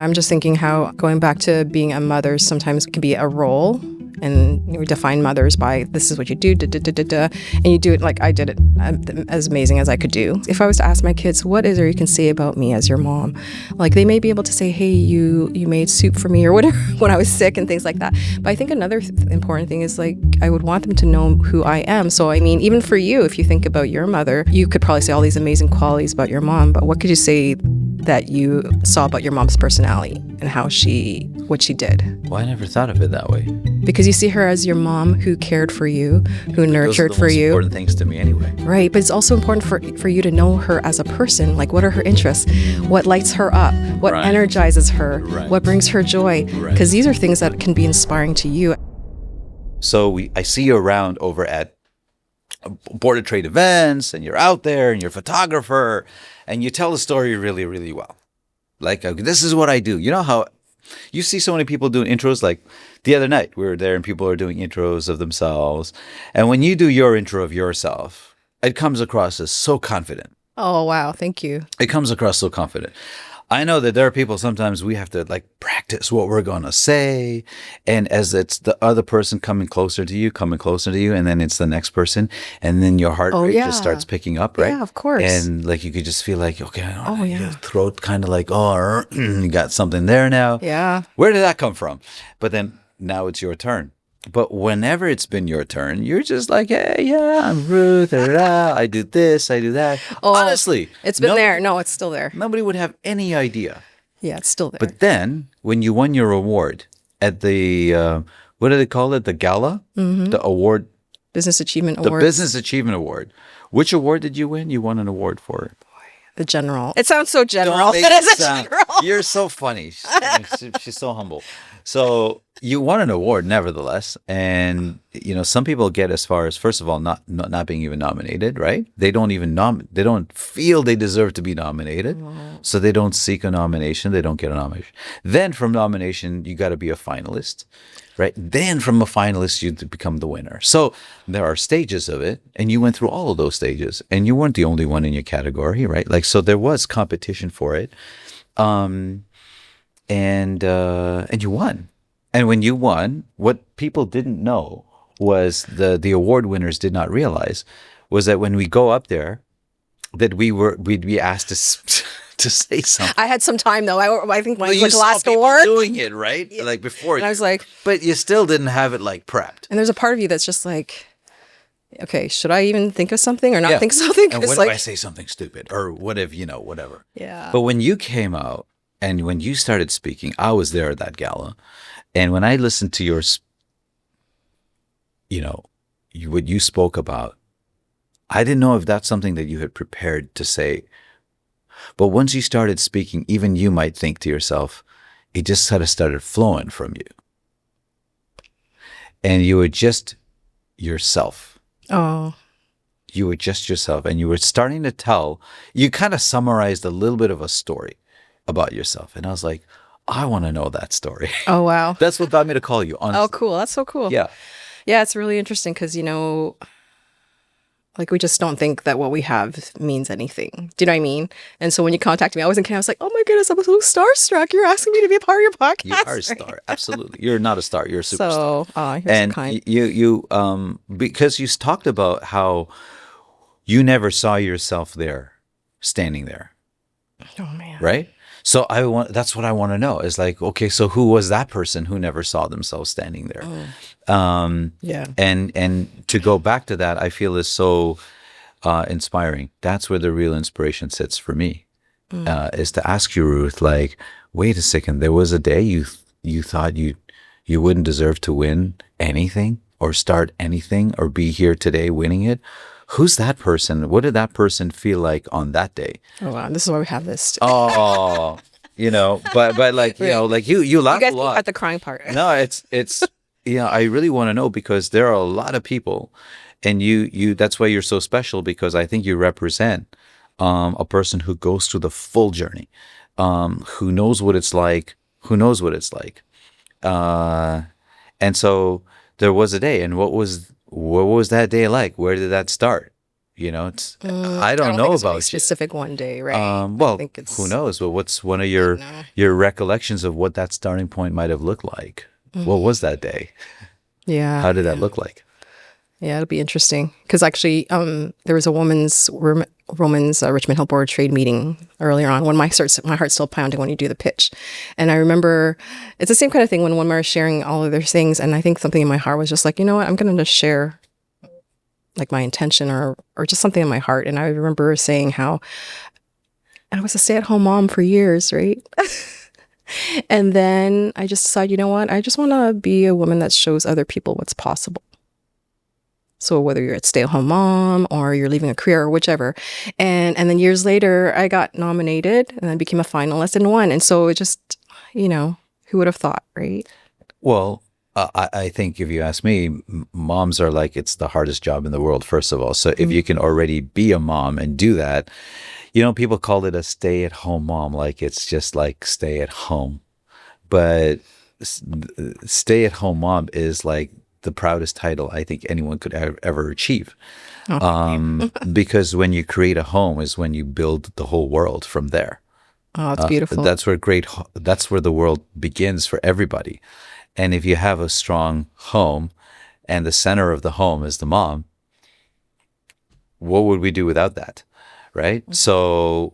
I'm just thinking how going back to being a mother sometimes can be a role, and you define mothers by this is what you do, and you do it like I did it as amazing as I could do. If I was to ask my kids, what is there you can say about me as your mom? Like they may be able to say, hey, you made soup for me or whatever when I was sick and things like that. But I think another important thing is like I would want them to know who I am. So I mean, even for you, if you think about your mother, you could probably say all these amazing qualities about your mom, but what could you say that you saw about your mom's personality and what she did? Well, I never thought of it that way. Because you see her as your mom who cared for you, who nurtured for you. Those are the most important things to me anyway. Right, but it's also important for you to know her as a person. Like, what are her interests? What lights her up? What energizes her? What brings her joy? Because these are things that can be inspiring to you. So I see you around over at Board of Trade events, and you're out there, and you're a photographer, and you tell the story really, really well. Like, this is what I do. You know how you see so many people doing intros? Like the other night, we were there, and people are doing intros of themselves. And when you do your intro of yourself, it comes across as so confident. Oh, wow. Thank you. It comes across so confident. I know that there are people, sometimes we have to like practice what we're going to say. And as it's the other person coming closer to you, and then it's the next person. And then your heart rate just starts picking up, right? Yeah, of course. And like you could just feel like, okay, your throat kind of like, oh, you got something there now. Yeah. Where did that come from? But then now it's your turn. But whenever it's been your turn, you're just like, hey, yeah, I'm Ruth. I do this, I do that. Oh, honestly. It's been there. No, it's still there. Nobody would have any idea. Yeah, it's still there. But then when you won your award at the, what do they call it? The gala? Mm-hmm. The award? Business Achievement Award. The Business Achievement Award. Which award did you win? You won an award for it. The general. It sounds so general. Don't make it sound. You're so funny. She's so humble. So you won an award, nevertheless, and you know some people get as far as first of all not being even nominated, right? They don't even they don't feel they deserve to be nominated, so they don't seek a nomination. They don't get a nomination. Then from nomination, you got to be a finalist, right? Then from a finalist, you become the winner. So there are stages of it, and you went through all of those stages, and you weren't the only one in your category, right? Like so, there was competition for it. And you won. And when you won, what people didn't know was the award winners did not realize was that when we go up there, that we'd be asked to say something. I had some time though. I think when you like saw last people award doing it right, like before. And I was like, but you still didn't have it like prepped. And there's a part of you that's just like, okay, should I even think of something or not think of something? And what if I say something stupid or what if whatever? Yeah. But when you came out and when you started speaking, I was there at that gala. And when I listened to your, what you spoke about, I didn't know if that's something that you had prepared to say. But once you started speaking, even you might think to yourself, it just sort of started flowing from you. And you were just yourself. Oh. You were just yourself. And you were starting to you kind of summarized a little bit of a story about yourself. And I was like, I want to know that story. Oh, wow. That's what got me to call you, honestly. Oh, cool. That's so cool. Yeah. Yeah, it's really interesting because, like we just don't think that what we have means anything. Do you know what I mean? And so when you contacted me, I wasn't kidding. I was like, oh my goodness, I'm so starstruck. You're asking me to be a part of your podcast. You are a star. Absolutely. You're not a star. You're a superstar. So, you're and so kind. you because you talked about how you never saw yourself there, standing there. Oh, man. Right? So that's what I want to know is like, okay, so who was that person who never saw themselves standing there? Yeah. And to go back to that, I feel is so inspiring. That's where the real inspiration sits for me, is to ask you, Ruth, like, wait a second, there was a day you thought you wouldn't deserve to win anything or start anything or be here today winning it. Who's that person? What did that person feel like on that day? Oh, wow. This is why we have this. Oh, but like, like you laugh you guys a lot. at the crying part. No, it's, I really want to know because there are a lot of people and you, that's why you're so special because I think you represent, a person who goes through the full journey, who knows what it's like, and so there was a day and what was that day like? Where did that start? It's I don't think know it's really about you. specific one day, right? I Well, think it's who knows? But what's one of your recollections of what that starting point might have looked like? What was that day? yeah, How did that look like? yeah. It'll be interesting because actually, there was a woman's Richmond Hill Board Trade meeting earlier on when my heart's still pounding when you do the pitch, and I remember it's the same kind of thing when women are sharing all of their things, and I think something in my heart was just like, you know what, I'm going to just share like my intention or just something in my heart, and I remember saying how I was a stay-at-home mom for years, right? And then I just decided, you know what, I just want to be a woman that shows other people what's possible. So whether you're a stay-at-home mom or you're leaving a career or whichever. And then years later, I got nominated and I became a finalist and won. And so it just, who would have thought, right? Well, I think if you ask me, moms are like, it's the hardest job in the world, first of all. So if you can already be a mom and do that, people call it a stay-at-home mom, like it's just like stay at home. But stay-at-home mom is like the proudest title I think anyone could ever achieve. Because when you create a home is when you build the whole world from there. Oh, it's beautiful. That's where the world begins for everybody. And if you have a strong home and the center of the home is the mom, what would we do without that? Right? So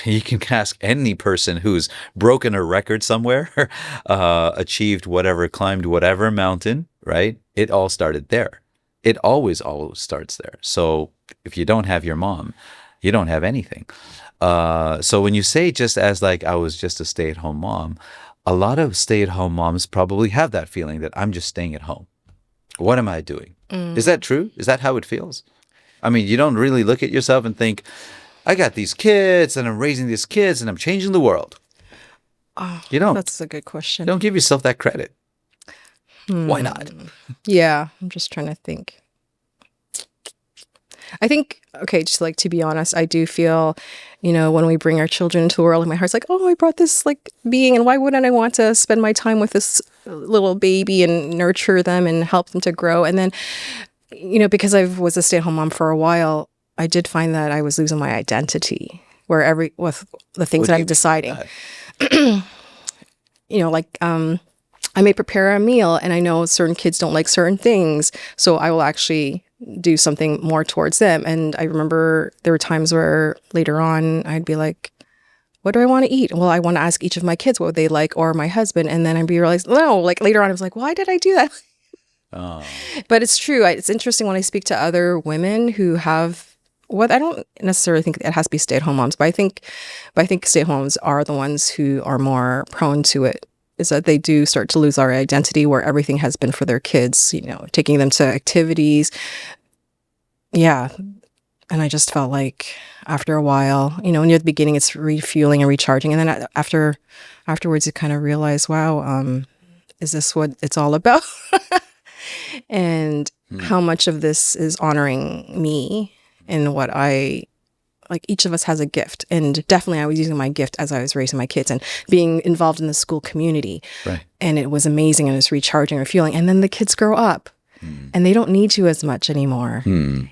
you can ask any person who's broken a record somewhere, achieved whatever, climbed whatever mountain, right? It all started there. It always starts there. So if you don't have your mom, you don't have anything. So when you say just as like I was just a stay-at-home mom, a lot of stay-at-home moms probably have that feeling that I'm just staying at home. What am I doing? Is that true? Is that how it feels? I mean, you don't really look at yourself and think, I got these kids and I'm raising these kids and I'm changing the world. You don't. That's a good question. Don't give yourself that credit. Why not? Yeah, I'm just trying to think. I think, okay, just like to be honest, I do feel, when we bring our children into the world, my heart's like, oh, I brought this like being, and why wouldn't I want to spend my time with this little baby and nurture them and help them to grow? And then, because I was a stay-at-home mom for a while, I did find that I was losing my identity with the things that I'm deciding. I may prepare a meal and I know certain kids don't like certain things, so I will actually do something more towards them. And I remember there were times where later on I'd be like, what do I want to eat? Well, I want to ask each of my kids what they like or my husband. And then I'd be realized, no, like later on I was like, why did I do that? Oh. But it's true. It's interesting when I speak to other women who have I don't necessarily think it has to be stay-at-home moms, but I think stay-at-home moms are the ones who are more prone to it, is that they do start to lose our identity where everything has been for their kids, taking them to activities. Yeah. And I just felt like after a while, near the beginning, it's refueling and recharging. And then afterwards, you kind of realize, wow, is this what it's all about? And how much of this is honoring me and what each of us has a gift. And definitely I was using my gift as I was raising my kids and being involved in the school community. Right. And it was amazing and it was recharging, refueling. And then the kids grow up and they don't need you as much anymore. And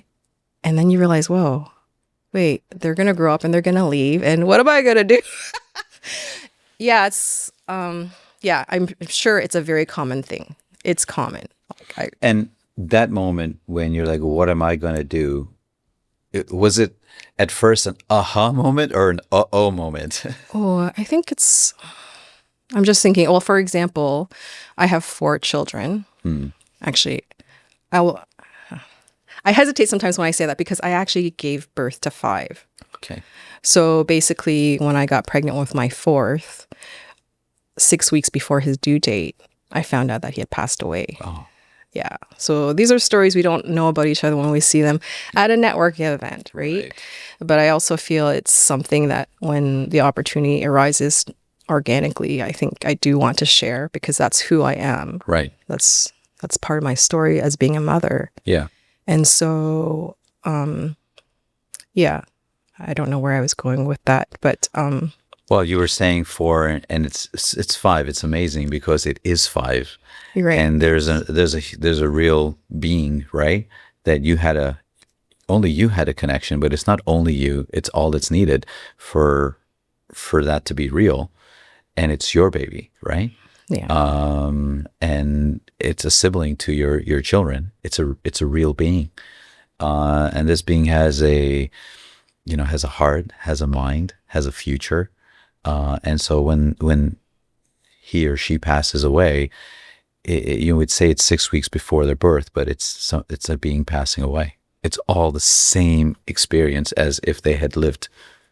then you realize, whoa, wait, they're going to grow up and they're going to leave. And what am I going to do? Yeah, I'm sure it's a very common thing. It's common. And that moment when you're like, what am I going to do? Was it at first an aha moment or an uh-oh moment? Oh, I think I'm just thinking, well, for example, I have 4 children. Actually, I hesitate sometimes when I say that because I actually gave birth to 5. Okay. So basically, when I got pregnant with my 4th, 6 weeks before his due date, I found out that he had passed away. Oh. Yeah. So these are stories we don't know about each other when we see them at a networking event, right? But I also feel it's something that when the opportunity arises organically, I think I do want to share because that's who I am. Right. That's part of my story as being a mother. Yeah. And so, yeah, I don't know where I was going with that, but well, you were saying 4, and it's 5. It's amazing because it is 5. You're right. And there's a real being, right? That you had only you had a connection, but it's not only you, it's all that's needed for that to be real. And it's your baby, right? Yeah. And it's a sibling to your children. It's a real being. And this being has has a heart, has a mind, has a future. And so when he or she passes away, you would say it's 6 weeks before their birth, but it's a being passing away. It's all the same experience as if they had lived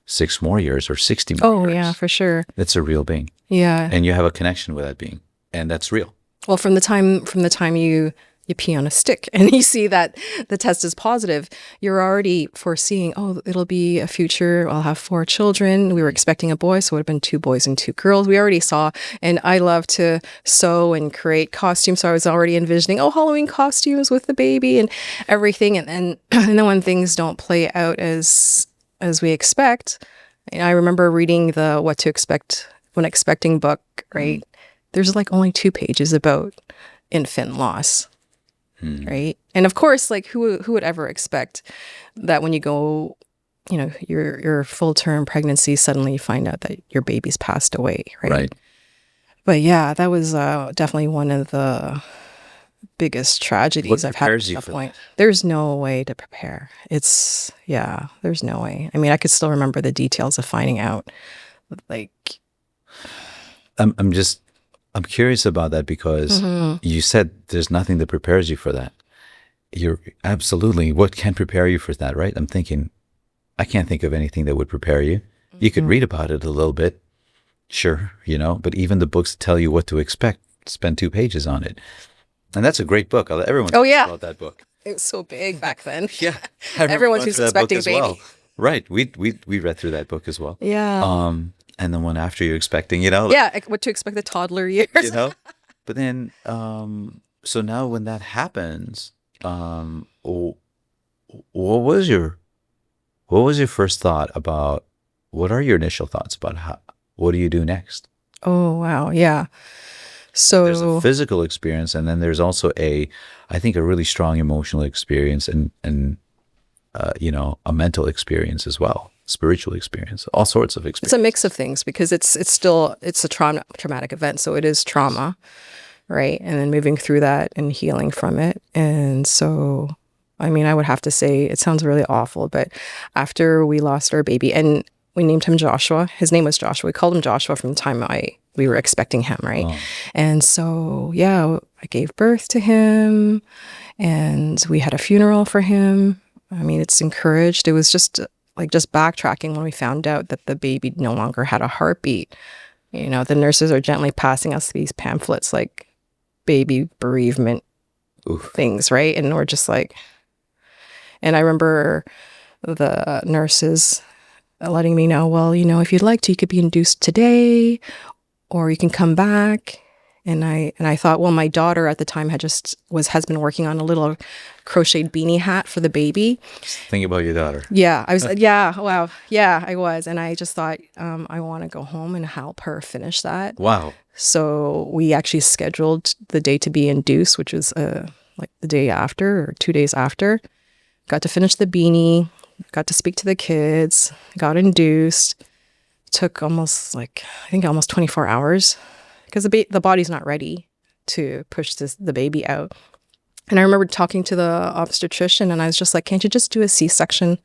6 more years or 60 more Oh, years. yeah, for sure. It's a real being. Yeah. And you have a connection with that being, and that's real. Well, from the time you pee on a stick and you see that the test is positive, you're already foreseeing, oh, it'll be a future. I'll have 4 children. We were expecting a boy, so it would have been 2 boys and 2 girls. We already saw, and I love to sew and create costumes. So I was already envisioning, Halloween costumes with the baby and everything. And then, and then when things don't play out as we expect, I remember reading the What to Expect When Expecting book, right? There's like only 2 pages about infant loss. Right. And of course, like who would ever expect that when you go, your full term pregnancy, suddenly you find out that your baby's passed away. Right. But yeah, that was definitely one of the biggest tragedies I've had at that point. There's no way to prepare. There's no way. I mean, I could still remember the details of finding out. Like, I'm curious about that because you said there's nothing that prepares you for that. You're absolutely, what can prepare you for that, right? I'm thinking, I can't think of anything that would prepare you. You could read about it a little bit, sure, but even the books that tell you what to expect, spend 2 pages on it. And that's a great book. Everyone talks about that book. It was so big back then. Yeah. Everyone's who's expecting a baby. Well. Right. We read through that book as well. Yeah. And the one after you're expecting, what to expect the toddler years. But then, so now when that happens, what was your first thought about, what are your initial thoughts about what do you do next? Oh, wow. Yeah. So there's a physical experience, and then there's also I think a really strong emotional experience and a mental experience as well. Spiritual experience, all sorts of experience. It's a mix of things because it's a traumatic event. So it is trauma, right? And then moving through that and healing from it. And so, I mean, I would have to say it sounds really awful, but after we lost our baby, and we named him Joshua. His name was Joshua. We called him Joshua from the time we were expecting him, right? Oh. And so, I gave birth to him, and we had a funeral for him. I mean, it's encouraged. It was just backtracking when we found out that the baby no longer had a heartbeat. The nurses are gently passing us these pamphlets like baby bereavement things, right? And we're just like, and I remember the nurses letting me know, well, if you'd like to, you could be induced today, or you can come back. And I thought, well, my daughter at the time has been working on a little crocheted beanie hat for the baby. Think about your daughter. Yeah, I was. Yeah, wow. Yeah, I was, and I just thought, I want to go home and help her finish that. Wow. So we actually scheduled the day to be induced, which was like the day after or 2 days after. Got to finish the beanie. Got to speak to the kids. Got induced. Took almost 24 hours. Because the body's not ready to push the baby out. And I remember talking to the obstetrician, and I was just like, can't you just do a C-section?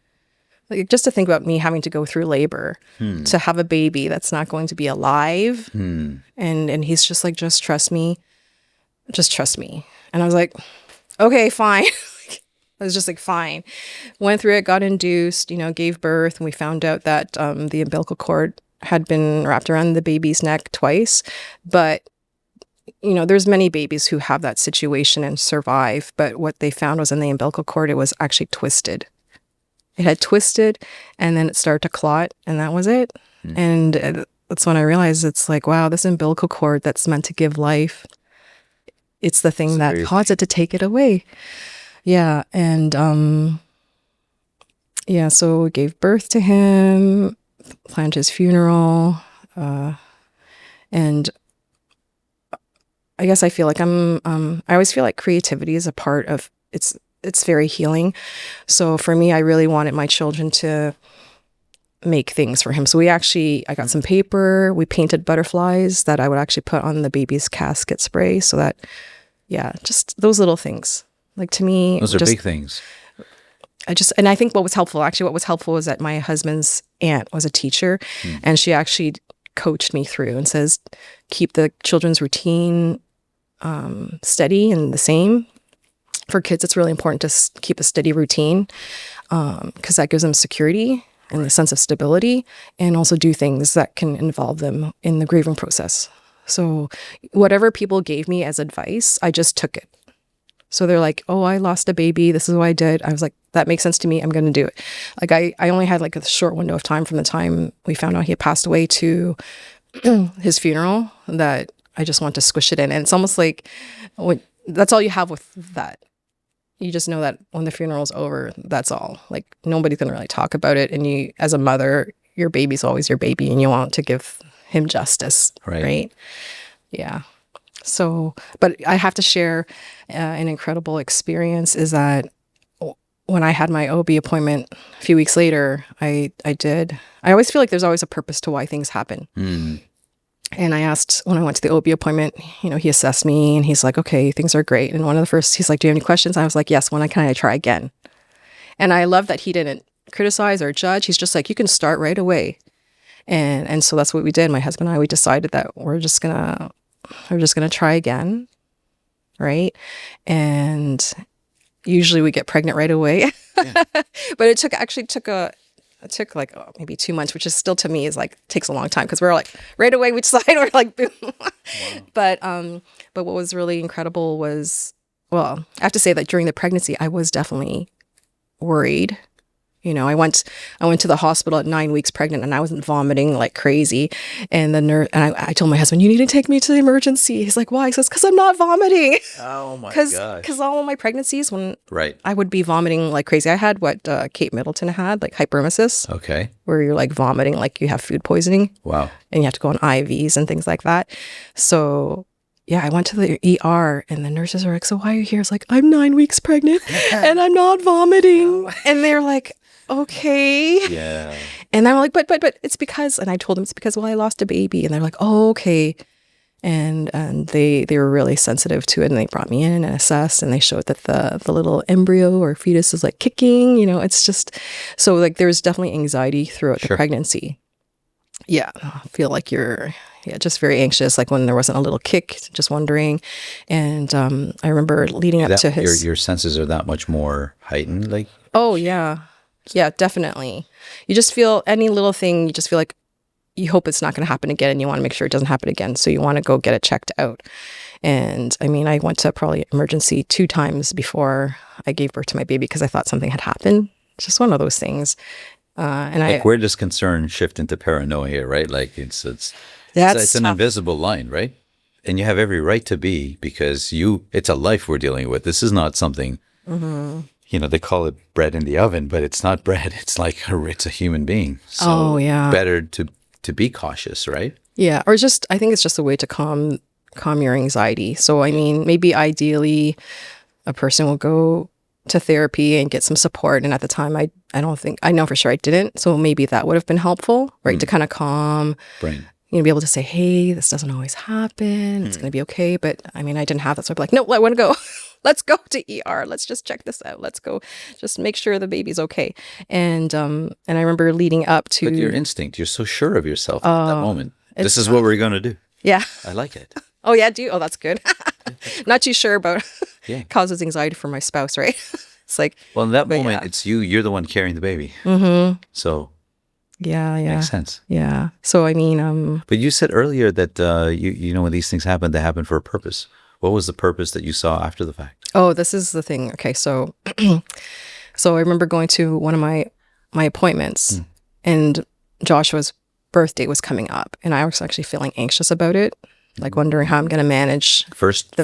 Like, just to think about me having to go through labor to have a baby that's not going to be alive. And he's just like, just trust me. Just trust me. And I was like, okay, fine. I was just like, fine. Went through it, got induced, gave birth, and we found out that the umbilical cord had been wrapped around the baby's neck twice. But, there's many babies who have that situation and survive. But what they found was in the umbilical cord, it was actually twisted. It had twisted, and then it started to clot, and that was it. And that's when I realized it's like, wow, this umbilical cord that's meant to give life, it's the thing that caused it to take it away. Yeah. And, so we gave birth to him, planned his funeral, and I guess I feel like I always feel like creativity is a part of it's it's very healing. So for me, I really wanted my children to make things for him. So I got some paper, we painted butterflies that I would actually put on the baby's casket spray so that, just those little things. Like to me, Those are big things. And I think what was helpful was that my husband's aunt was a teacher and she actually coached me through and says, keep the children's routine steady and the same. For kids, it's really important to keep a steady routine because that gives them security and a sense of stability, and also do things that can involve them in the grieving process. So whatever people gave me as advice, I just took it. So they're like, oh, I lost a baby. This is what I did. I was like, that makes sense to me. I'm going to do it. Like I only had like a short window of time from the time we found out he had passed away to his funeral that I just want to squish it in. And it's almost like that's all you have with that. You just know that when the funeral's over, that's all. Like nobody's going to really talk about it. And you, as a mother, your baby's always your baby and you want to give him justice. Right? Yeah. So, but I have to share an incredible experience is that when I had my OB appointment a few weeks later, I always feel like there's always a purpose to why things happen. And I asked when I went to the OB appointment, he assessed me and he's like, okay, things are great. And one of the first, he's like, do you have any questions? I was like, yes, can I try again? And I love that he didn't criticize or judge. He's just like, you can start right away. And so that's what we did. My husband and I, we decided that we're just gonna try again. Right. And usually we get pregnant right away, but it took like maybe 2 months, which is still to me is like takes a long time because we're like right away we decide we're like boom. Wow. But what was really incredible was, well, I have to say that during the pregnancy I was definitely worried. I went to the hospital at 9 weeks pregnant and I wasn't vomiting like crazy. And the nurse, and I told my husband, you need to take me to the emergency. He's like, why? He says, because I'm not vomiting. Oh my gosh. Because all of my pregnancies, when I would be vomiting like crazy. I had what Kate Middleton had, like hyperemesis. Okay. Where you're like vomiting like you have food poisoning. Wow. And you have to go on IVs and things like that. So yeah, I went to the ER and the nurses are like, so why are you here? It's like, I'm 9 weeks pregnant and I'm not vomiting. And they're like, okay. Yeah. And I'm like, but it's because, and I told them it's because, well, I lost a baby. And they're like, oh, okay. And they were really sensitive to it. And they brought me in and assessed and they showed that the little embryo or fetus is like kicking, it's just, so like there's definitely anxiety throughout the pregnancy. Yeah. I feel like you're just very anxious. Like when there wasn't a little kick, just wondering. And I remember leading up to his. Your senses are that much more heightened, like. Oh yeah. Yeah, definitely. You just feel any little thing, you just feel like you hope it's not going to happen again and you want to make sure it doesn't happen again. So you want to go get it checked out. And I mean, I went to probably emergency 2 times before I gave birth to my baby because I thought something had happened. It's just one of those things. Where does concern shift into paranoia, right? Like it's an invisible line, right? And you have every right to be because it's a life we're dealing with. This is not something... Mm-hmm. They call it bread in the oven, but it's not bread. It's like it's a human being. So better to be cautious, right? Yeah. Or I think it's just a way to calm your anxiety. So, I mean, maybe ideally a person will go to therapy and get some support. And at the time, I know for sure I didn't. So maybe that would have been helpful, right? To kind of calm. Brain. Be able to say, hey, this doesn't always happen. It's going to be okay. But I mean, I didn't have that. So I'd be like, no, I want to go. Let's go to ER. Let's just check this out. Let's go just make sure the baby's okay. And I remember leading up to... But your instinct, you're so sure of yourself at that moment. This is what we're going to do. Yeah. I like it. Oh, yeah? Do you? Oh, that's good. Not too sure about causes anxiety for my spouse, right? It's like... Well, in that moment, it's you're the one carrying the baby. Mm-hmm. So... Yeah. Makes sense. Yeah. So, I mean... But you said earlier that, when these things happen, they happen for a purpose. What was the purpose that you saw after the fact? Oh, this is the thing. Okay, so I remember going to one of my appointments and Joshua's birthday was coming up and I was actually feeling anxious about it, like wondering how I'm going to manage first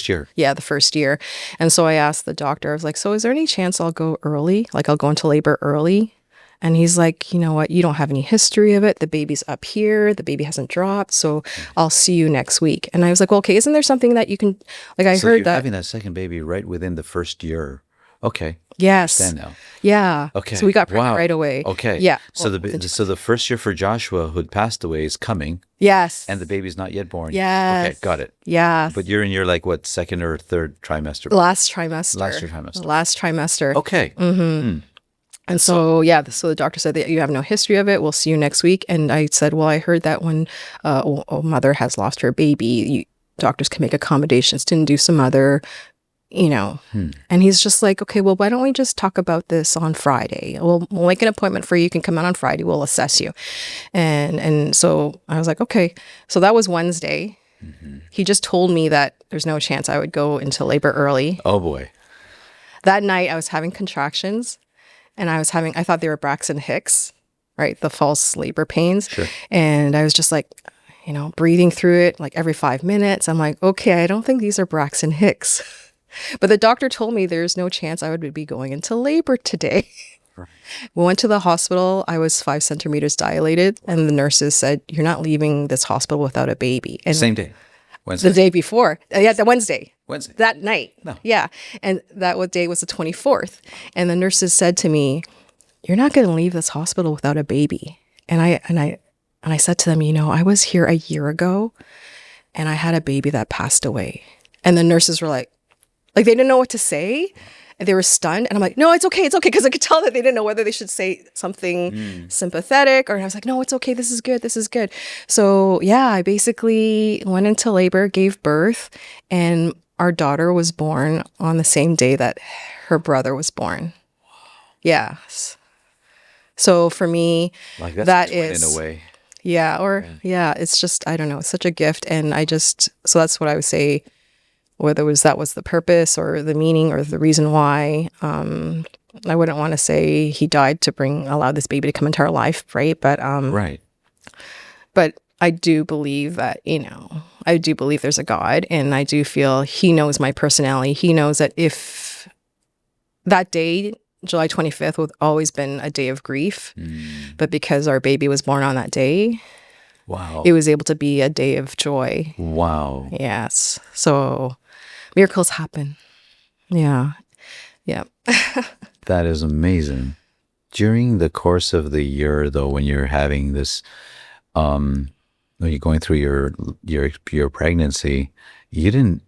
year. Yeah, the first year. And so I asked the doctor, I was like, so is there any chance I'll go early? Like I'll go into labor early? And he's like, you know what? You don't have any history of it. The baby's up here. The baby hasn't dropped. So I'll see you next week. And I was like, well, okay, isn't there something that you can, like I heard that. Having that second baby right within the first year Okay. Yes. Understand now. Yeah. Okay. So we got pregnant Wow. right away. Okay. Yeah. So Well, so the first year for Joshua who had passed away is coming, yes. and the baby's not yet born. Yes. Okay, got it. Yes. But you're in your like what, second or third trimester? Last trimester. Last trimester. Okay. And so, yeah, so the doctor said that you have no history of it. We'll see you next week. And I said, well, I heard that when a mother has lost her baby, doctors can make accommodations to induce some other, And he's just like, okay, well, why don't we just talk about this on Friday? We'll make an appointment for you. You can come out on Friday. We'll assess you. And so I was like, okay. So that was Wednesday. He just told me that there's no chance I would go into labor early. Oh, boy. That night I was having contractions. And I thought they were Braxton Hicks, right? The false labor pains. Sure. And I was just like, breathing through it like every 5 minutes. I'm like, okay, I don't think these are Braxton Hicks. But the doctor told me there's no chance I would be going into labor today. Right. We went to the hospital. I was 5 centimeters dilated. And the nurses said, you're not leaving this hospital without a baby. And same day. Wednesday. The day before. The Wednesday. Wednesday. That night. No. Yeah. And that day was the 24th. And the nurses said to me, you're not going to leave this hospital without a baby. And I said to them, I was here a year ago and I had a baby that passed away. And the nurses were like they didn't know what to say. They were stunned. And I'm like, no, it's okay. It's okay. Because I could tell that they didn't know whether they should say something sympathetic or I was like, no, it's okay. This is good. This is good. So yeah, I basically went into labor, gave birth, and our daughter was born on the same day that her brother was born. Yes. So for me, like that's that a twin is in a way. Yeah. It's just, I don't know. It's such a gift. And so that's what I would say, whether that was the purpose or the meaning or the reason why. I wouldn't want to say he died to allow this baby to come into our life, right? But Right. But I do believe that, I do believe there's a God, and I do feel he knows my personality. He knows that if that day, July 25th, would always been a day of grief, but because our baby was born on that day, wow, it was able to be a day of joy. Wow. Yes. So miracles happen. Yeah. Yeah. That is amazing. During the course of the year, though, when you're having this, when you're going through your pregnancy, you didn't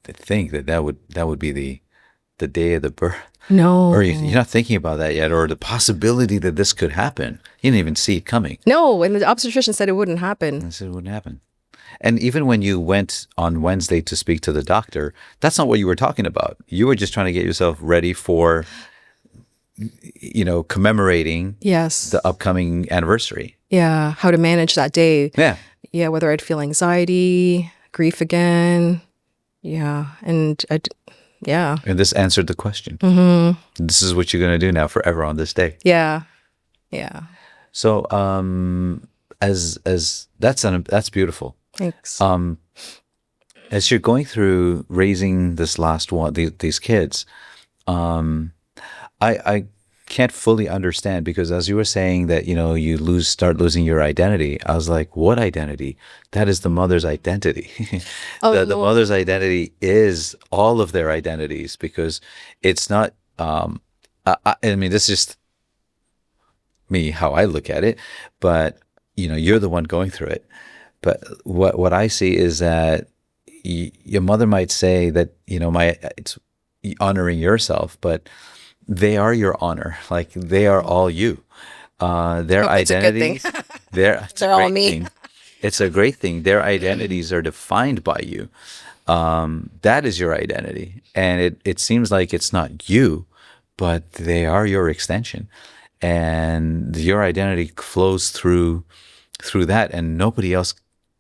think that would be the day of the birth. No. Or you're not thinking about that yet, or the possibility that this could happen. You didn't even see it coming. No, and the obstetrician said it wouldn't happen. I said it wouldn't happen. And even when you went on Wednesday to speak to the doctor, that's not what you were talking about. You were just trying to get yourself ready for, commemorating the upcoming anniversary. Yeah, how to manage that day. Yeah. Yeah, whether I'd feel anxiety, grief again. Yeah, and yeah. And this answered the question. Mm-hmm. This is what you're going to do now forever on this day. Yeah. Yeah. So, as that's beautiful. Thanks. As you're going through raising this last one, these kids, I can't fully understand, because as you were saying that, you start losing your identity. I was like, what identity? That is the mother's identity. The mother's identity is all of their identities, because it's not, I mean, this is just me, how I look at it, but you're the one going through it. But what I see is that your mother might say that, it's honoring yourself, but they are your honor. Like, they are all you. Their identities, they're all me. It's a great thing. Their identities are defined by you. That is your identity. And it seems like it's not you, but they are your extension. And your identity flows through that, and nobody else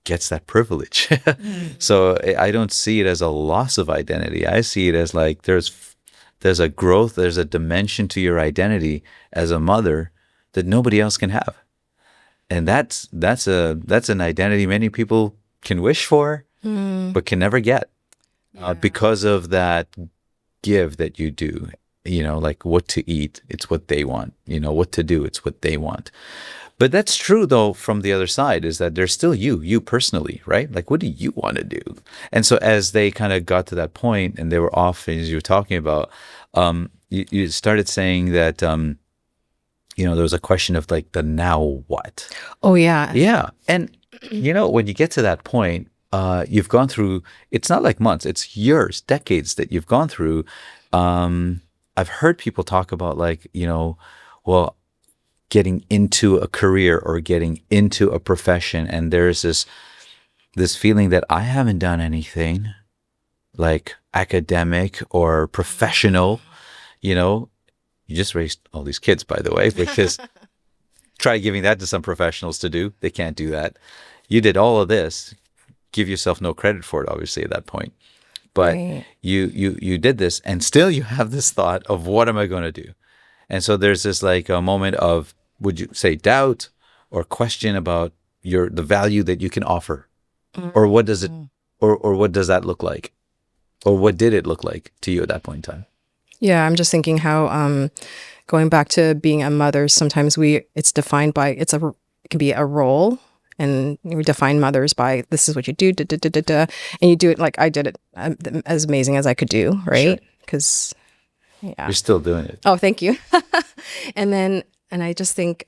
gets that privilege. So I don't see it as a loss of identity. I see it as like there's a growth, there's a dimension to your identity as a mother that nobody else can have. And that's an identity many people can wish for, but can never get, because of that give that you do. Like what to eat, it's what they want. What to do, it's what they want. But that's true though from the other side is that there's still you personally, right? Like what do you want to do? And so as they kind of got to that point and they were off as you were talking about, you started saying that there was a question of like the now what? Oh, yeah. Yeah. And when you get to that point, you've gone through, it's not like months, it's years, decades that you've gone through. I've heard people talk about like, well, getting into a career or getting into a profession. And there's this feeling that I haven't done anything like academic or professional, you just raised all these kids, by the way, because try giving that to some professionals to do. They can't do that. You did all of this, give yourself no credit for it, obviously, at that point. But Right. you did this and still you have this thought of what am I going to do? And so there's this like a moment of, would you say doubt or question about the value that you can offer? Or what does it, or what does that look like? Or what did it look like to you at that point in time? Yeah, I'm just thinking how going back to being a mother, sometimes it's defined by it can be a role, and we define mothers by this is what you do, da, da, da, da, da, and you do it like I did it as amazing as I could do, right? Because You're still doing it. oh, thank you. And I just think,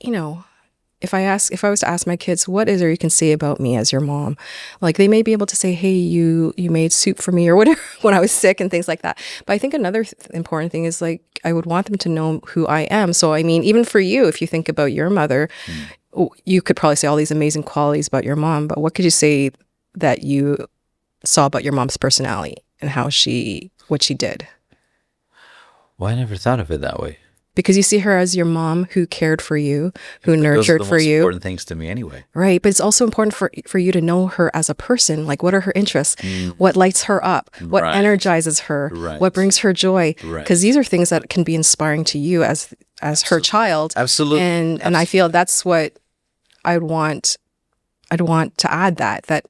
if I was to ask my kids, what is there you can say about me as your mom? Like they may be able to say, hey, you made soup for me or whatever when I was sick and things like that. But I think another important thing is like, I would want them to know who I am. So, I mean, even for you, if you think about your mother, you could probably say all these amazing qualities about your mom, but what could you say that you saw about your mom's personality and what she did? Well, I never thought of it that way. Because you see her as your mom who cared for you, who nurtured for you. Those are the most important things to me anyway. Right. But it's also important for you to know her as a person. Like, what are her interests? What lights her up? What energizes her? Right. What brings her joy? Right. Because these are things that can be inspiring to you as her child. Absolutely. And I feel that's what I'd want to add that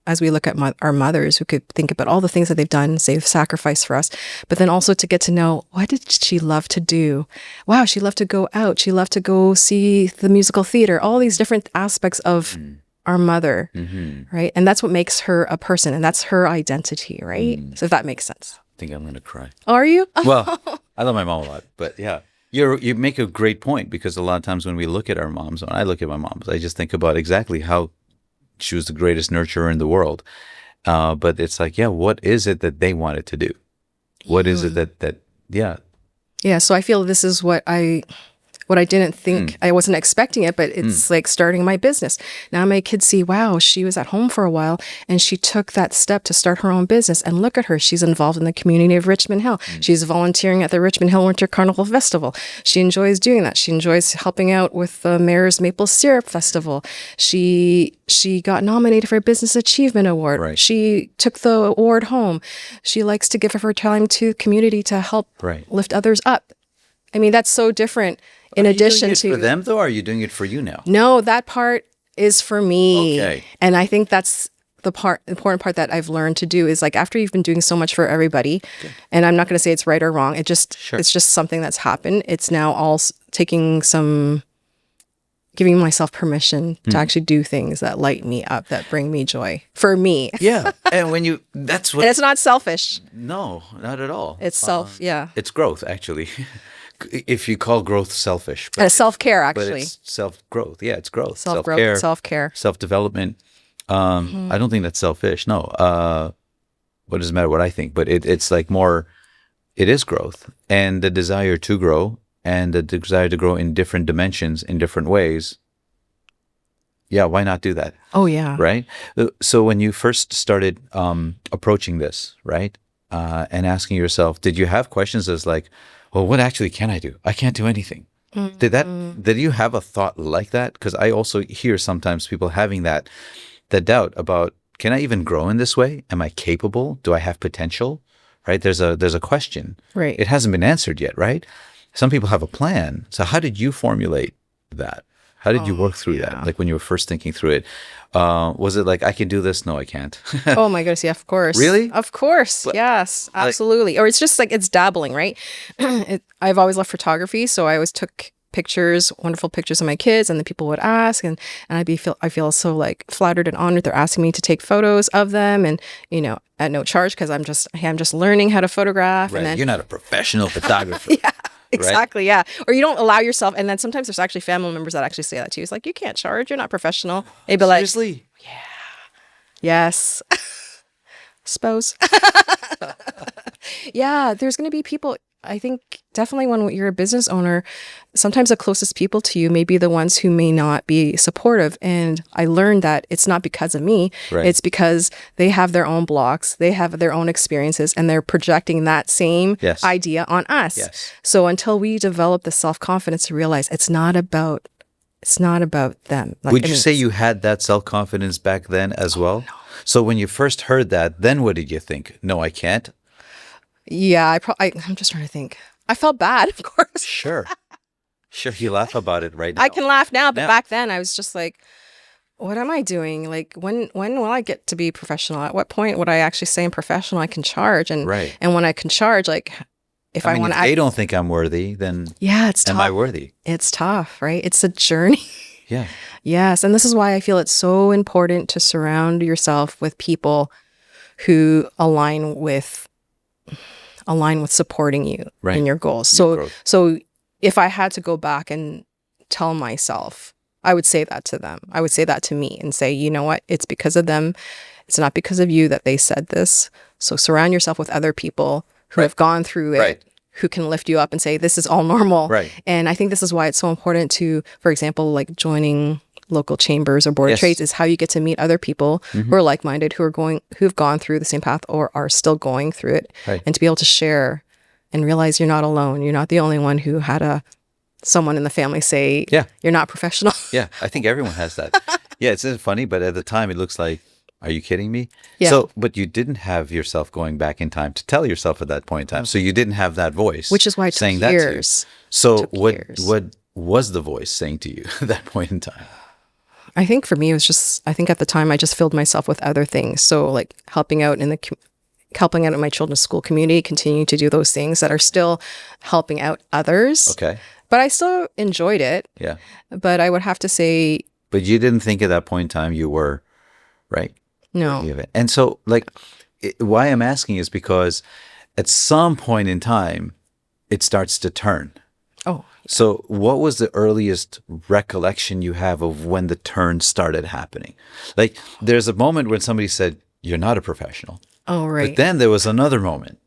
as we look at our mothers, who could think about all the things that they've done, they've sacrificed for us, but then also to get to know, what did she love to do? Wow, she loved to go out. She loved to go see the musical theater, all these different aspects of our mother, right? And that's what makes her a person, and that's her identity, right? So if that makes sense. I think I'm going to cry. Are you? Well, I love my mom a lot, but yeah. You make a great point, because a lot of times when we look at our moms, when I look at my moms, I just think about exactly how she was the greatest nurturer in the world. But it's like, yeah, what is it that they wanted to do? What is it that yeah. Yeah, so I feel this is what I didn't think, I wasn't expecting it, but it's like starting my business. Now my kids see, wow, she was at home for a while and she took that step to start her own business. And look at her. She's involved in the community of Richmond Hill. She's volunteering at the Richmond Hill Winter Carnival Festival. She enjoys doing that. She enjoys helping out with the Mayor's Maple Syrup Festival. She got nominated for a Business Achievement Award. Right. She took the award home. She likes to give of her time to community to help lift others up. I mean, that's so different. In addition to for them though, or are you doing it for you now? No, that part is for me. Okay. And I think that's the important part that I've learned to do is like, after you've been doing so much for everybody, and I'm not going to say it's right or wrong. It's just something that's happened. It's now all giving myself permission to actually do things that light me up, that bring me joy for me. Yeah. And and it's not selfish. No, not at all. It's it's growth, actually. If you call growth selfish. Self-care, But actually. it's self-growth. Yeah, it's growth. Self-growth, self-care. Self-development. I don't think that's selfish. No. What does it matter what I think? But it's like more, it is growth. And the desire to grow, and the desire to grow in different dimensions, in different ways. Yeah, why not do that? Oh, yeah. Right? So when you first started approaching this, right, and asking yourself, did you have questions as like, well, what actually can I do? I can't do anything. Did you have a thought like that? Because I also hear sometimes people having that doubt about, can I even grow in this way? Am I capable? Do I have potential? Right? There's a question. Right. It hasn't been answered yet, right? Some people have a plan. So how did you formulate that? How did you work through that? Like when you were first thinking through it, was it like, I can do this? No, I can't. Oh my goodness. Yeah, of course. Really? Of course. Yes, absolutely. Or it's just like, it's dabbling, right? I've always loved photography. So I always took pictures, wonderful pictures of my kids, and then people would ask, and I feel so like flattered and honored. They're asking me to take photos of them, and at no charge, because I'm just learning how to photograph. Right. And then You're not a professional photographer. yeah, exactly, yeah. Or you don't allow yourself, and then sometimes there's actually family members that actually say that to you. It's like, you can't charge. You're not professional. They'd be like, Seriously? yes, suppose. Yeah, there's going to be people. I think definitely when you're a business owner, sometimes the closest people to you may be the ones who may not be supportive. And I learned that it's not because of me. Right. It's because they have their own blocks, they have their own experiences, and they're projecting that same Yes. idea on us. Yes. So until we develop the self-confidence to realize it's not about them. Like, Would you say you had that self-confidence back then as well? no. So when you first heard that, then what did you think? No, I can't. Yeah, I'm just trying to think. I felt bad, of course. Sure. Sure, you laugh about it right now. I can laugh now, but Now. back then I was just like, what am I doing? Like, when will I get to be professional? At what point would I actually say I'm professional? I can charge, and Right. and when I can charge, like, if I mean, want if to, they don't think I'm worthy, then yeah, it's am tough. I worthy? It's tough, right? It's a journey. Yeah. Yes, and this is why I feel it's so important to surround yourself with people who align with supporting you Right. in your goals. Your growth. So if I had to go back and tell myself, I would say that to them. I would say that to me and say, you know what? It's because of them. It's not because of you that they said this. So surround yourself with other people who Right. have gone through it, Right. who can lift you up and say, this is all normal. Right. And I think this is why it's so important to, for example, like joining local chambers or board Yes. of trades, is how you get to meet other people who are like-minded, who've gone through the same path or are still going through it, Right. and to be able to share and realize you're not alone. You're not the only one who had someone in the family say, Yeah. you're not professional. Yeah, I think everyone has that. Yeah, it's funny, but at the time it looks like, are you kidding me? Yeah. So, but you didn't have yourself going back in time to tell yourself at that point in time. So you didn't have that voice. Which is why it saying took that to you. years. So Took what years. was the voice saying to you at that point in time? I think for me, it was just, I think at the time I just filled myself with other things. So like helping out in my children's school community, continuing to do those things that are still helping out others. Okay. But I still enjoyed it. Yeah. But I would have to say, But you didn't think at that point in time you were, right? no. And so, like, why I'm asking is because at some point in time, it starts to turn. Oh, So what was the earliest recollection you have of when the turn started happening? Like, there's a moment when somebody said, you're not a professional. oh, right. But then there was another moment.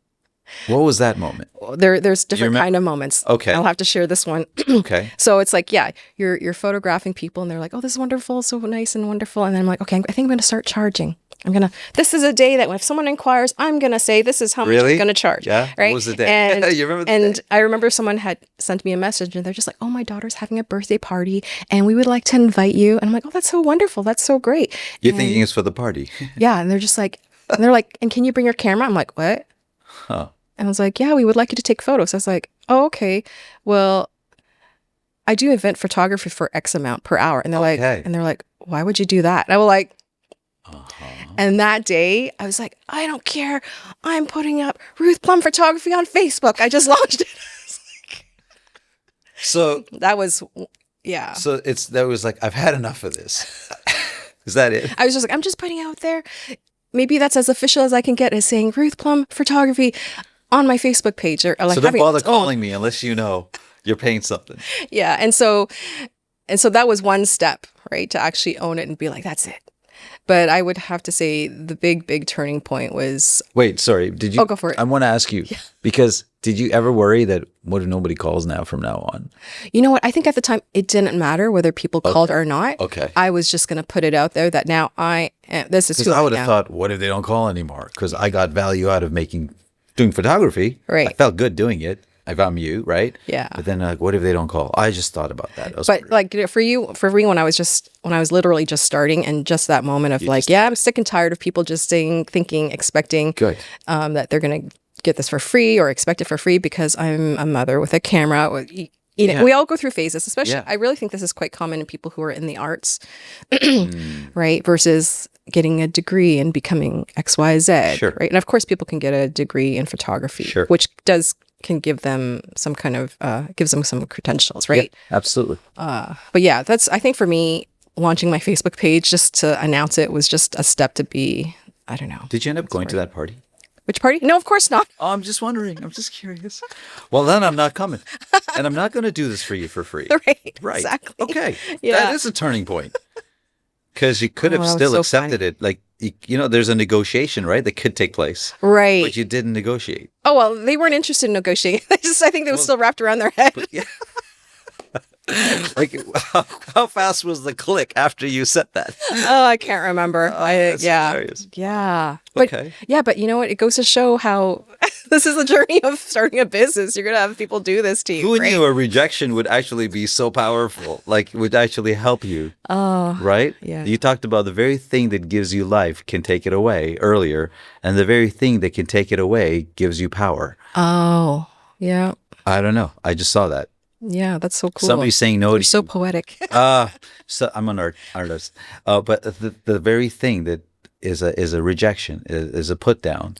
What was that moment? There's different remem- kind of moments. Okay. I'll have to share this one. Okay. So it's like, yeah, you're photographing people and they're like, oh, this is wonderful, so nice and wonderful. And then I'm like, okay, I think I'm going to start charging. This is a day that if someone inquires, I'm going to say, this is how much Really? I'm going to charge. Yeah? Right. What was the day? And, You remember the and day? I remember someone had sent me a message and they're just like, oh, my daughter's having a birthday party and we would like to invite you. And I'm like, oh, that's so wonderful. That's so great. You're And- thinking it's for the party. yeah. And they're just like, and can you bring your camera? I'm like, what? Huh. And I was like, yeah, we would like you to take photos. I was like, oh, okay. Well, I do event photography for X amount per hour. And they're like, why would you do that? And I was like, and that day I was like, I don't care. I'm putting up Ruth Plumb photography on Facebook. I just launched it. So That was, yeah. that was like, I've had enough of this. Is that it? I was just like, I'm just putting out there. Maybe that's as official as I can get, as saying Ruth Plumb photography on my Facebook page, or like So don't having bother its own. calling me unless you know you're paying something. Yeah. And so that was one step, right? To actually own it and be like, that's it. But I would have to say the big turning point was, Wait, sorry. Did you? Oh, go for it. I want to ask you because did you ever worry that what if nobody calls now from now on? you know what? I think at the time it didn't matter whether people called or not. Okay. I was just going to put it out there that now this is Because who I would am. have thought, what if they don't call anymore? Because I got value out of doing photography. Right. I felt good doing it. If I'm you, right? Yeah. But then, what if they don't call? I just thought about that. But like for me, when I was literally just starting, and just that moment of like, I'm sick and tired of people just saying, thinking, expecting Good. that they're going to get this for free or expect it for free because I'm a mother with a camera. Yeah. We all go through phases, especially, Yeah. I really think this is quite common in people who are in the arts, right? Versus getting a degree and becoming XYZ, Sure. right? And of course, people can get a degree in photography, Sure. which does can give them some kind of gives them some credentials, right? Yeah, absolutely. But yeah, that's I think for me, launching my Facebook page just to announce it was just a step to be. I don't know. Did you end up going to that party? Which party? No, of course not. Oh, I'm just wondering. I'm just curious. Well, then I'm not coming, and I'm not going to do this for you for free. Right. Right. Exactly. Okay. Yeah. That is a turning point. Because you could have that was still so accepted it. Like, there's a negotiation, right? That could take place. Right. But you didn't negotiate. Oh well, they weren't interested in negotiating. I think they was still wrapped around their head. But, yeah. Like, how fast was the click after you said that? Oh, I can't remember. That's hilarious. Yeah. But, Okay. Yeah, but you know what? It goes to show how this is the journey of starting a business. You're gonna have people do this to you. Who right? knew a rejection would actually be so powerful? Like, would actually help you, Oh, right? yeah. You talked about the very thing that gives you life can take it away earlier, and the very thing that can take it away gives you power. oh, yeah, I don't know. I just saw that. yeah. That's so cool. Somebody's saying no You're to so you. poetic. So I'm an artist. But the very thing that is a rejection, is a put down,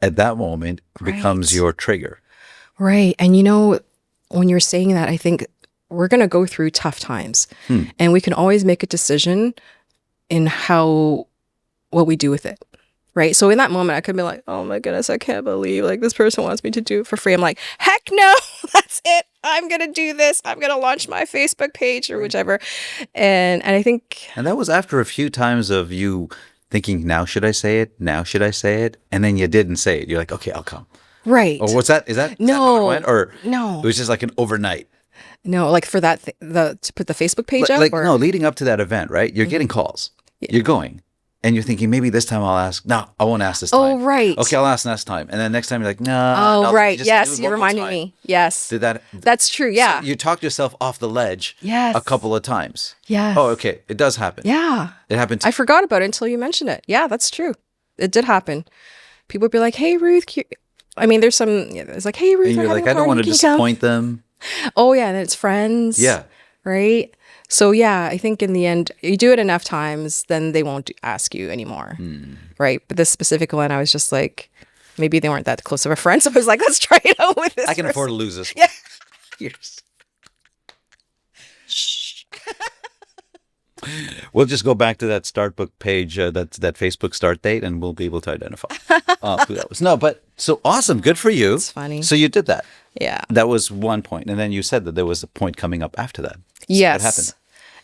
at that moment becomes Right. your trigger. Right. And when you're saying that, I think we're going to go through tough times and we can always make a decision in what we do with it. Right. So in that moment, I could be like, oh my goodness, I can't believe like this person wants me to do it for free. I'm like, heck no, that's it. I'm going to do this. I'm going to launch my Facebook page or whichever. And I think, And that was after a few times of you thinking, now should I say it? Now should I say it? And then you didn't say it. You're like, okay, I'll come. right. Or what's that? Is that No. how it went? Or No. it was just like an overnight? No, like for that, to put the Facebook page up? Like, or? no, leading up to that event, right? You're getting calls. You're going. And you're thinking, maybe this time I'll ask. No, I won't ask this time. Oh, right. Okay, I'll ask next time. And then next time you're like, no. Oh, no, right. just Yes, do it you one more reminded time. me. Yes. Did that? That's true. Yeah. You talked yourself off the ledge Yes. a couple of times. Yes. Oh, okay. It does happen. Yeah. It happened. I forgot about it until you mentioned it. Yeah, that's true. It did happen. People would be like, hey, Ruth. There's some, it's like, hey, Ruth. and we're you're having like, a I don't want to party. Can you come?" disappoint them. Oh, yeah. And it's friends. Yeah. Right. So, yeah, I think in the end, you do it enough times, then they won't ask you anymore. Right. But this specific one, I was just like, maybe they weren't that close of a friend. So I was like, let's try it out with this. I can person. afford to lose this. Yeah. Years. We'll just go back to that start book page, that Facebook start date, and we'll be able to identify who that was. No, but so awesome. Good for you. It's funny. So you did that. Yeah. That was one point. And then you said that there was a point coming up after that. So Yes. what happened?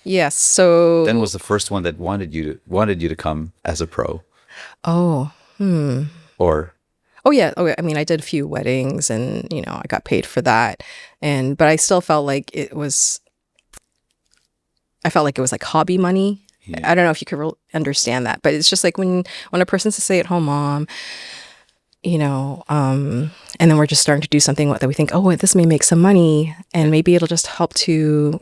Yes. So. Then was the first one that wanted you to come as a pro. Oh. Or Oh yeah. Oh, I mean, I did a few weddings, and I got paid for that, but I still felt like it was. I felt like it was like hobby money. Yeah. I don't know if you could understand that, but it's just like when a person's a stay-at-home mom, and then we're just starting to do something that we think, oh, this may make some money, and maybe it'll just help to,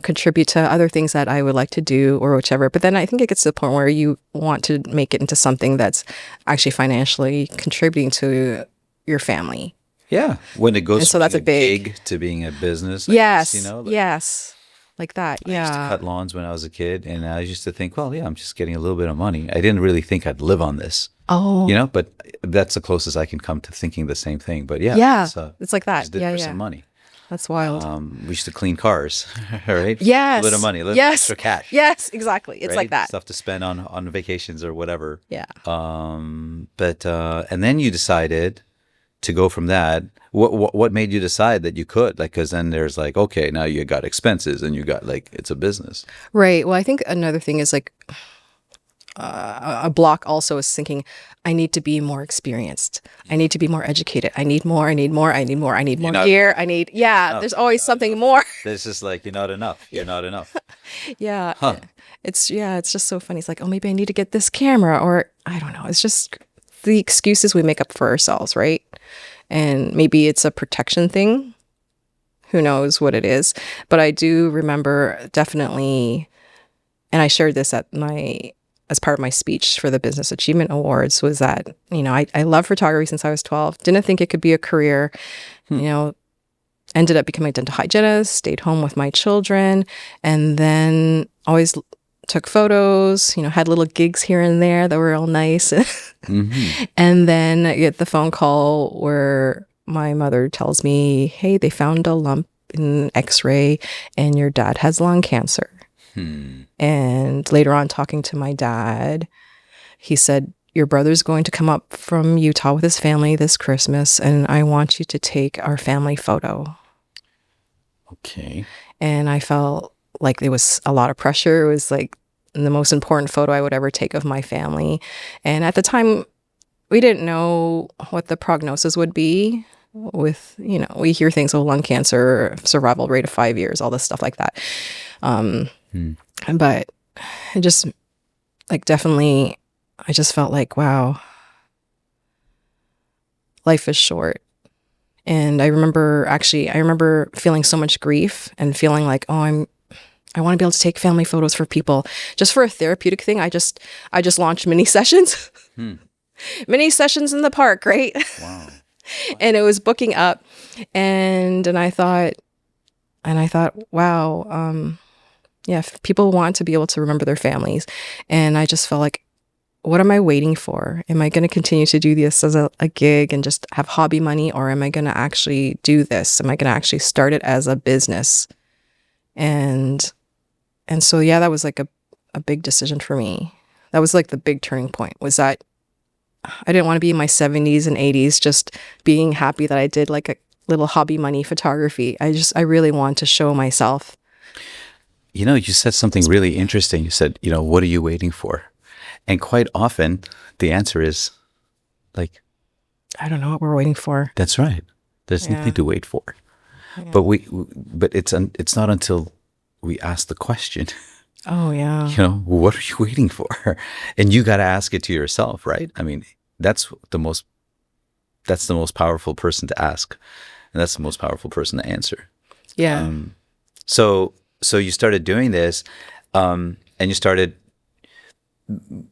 contribute to other things that I would like to do or whichever. But then I think it gets to the point where you want to make it into something that's actually financially contributing to your family. yeah, when it goes And so from that's being a big- gig to being a business. I Yes. guess, Yes. Like that. I used to Yeah. cut lawns when I was a kid, and I used to think, well, yeah, I'm just getting a little bit of money. I didn't really think I'd live on this, Oh. but that's the closest I can come to thinking the same thing. But yeah, Yeah. it's, It's like that. just did Yeah. for Yeah. some money. That's wild. We used to clean cars, right? Yes. A little money, a little Yes. extra cash. Yes, exactly. It's right? like that. Stuff to spend on vacations or whatever. Yeah. But and then you decided to go from that. What made you decide that you could? Like, because then there's like, okay, now you got expenses and you got like, it's a business. Right. Well, I think another thing is like a block also is thinking, I need to be more experienced. I need to be more educated. I need more. I need more. I need more. I need more not- gear. There's always something more. This is like, you're not enough. You're not enough. Yeah. Huh. It's just so funny. It's like, oh, maybe I need to get this camera, or I don't know. It's just the excuses we make up for ourselves, right? And maybe it's a protection thing. Who knows what it is? But I do remember definitely, and I shared this as part of my speech for the Business Achievement Awards, was that, I love photography since I was 12. Didn't think it could be a career, ended up becoming a dental hygienist, stayed home with my children, and then always took photos, had little gigs here and there that were all nice. Mm-hmm. And then I get the phone call where my mother tells me, hey, they found a lump in X-ray and your dad has lung cancer. And later on, talking to my dad, he said, your brother's going to come up from Utah with his family this Christmas, and I want you to take our family photo. Okay. And I felt like there was a lot of pressure. It was like the most important photo I would ever take of my family. And at the time, we didn't know what the prognosis would be with, we hear things, lung cancer, survival rate of 5 years, all this stuff like that. But it just, definitely, I just felt like, wow, life is short. And I remember feeling so much grief and feeling like, I want to be able to take family photos for people just for a therapeutic thing. I just launched mini sessions, mini sessions in the park, right? Wow. And it was booking up, and I thought, wow, if people want to be able to remember their families, and I just felt like, what am I waiting for? Am I going to continue to do this as a gig and just have hobby money, or am I going to actually do this? Am I going to actually start it as a business? And so, yeah, that was like a big decision for me. That was like the big turning point, was that I didn't want to be in my 70s and 80s just being happy that I did like a little hobby money photography. I really want to show myself. You said something really interesting. You said, what are you waiting for? And quite often the answer is like, I don't know what we're waiting for. That's right. There's nothing to wait for. Yeah. But it's not until we ask the question. Oh yeah. What are you waiting for? And you got to ask it to yourself, right? I mean, that's the most powerful person to ask, and that's the most powerful person to answer. Yeah. So you started doing this, and you started.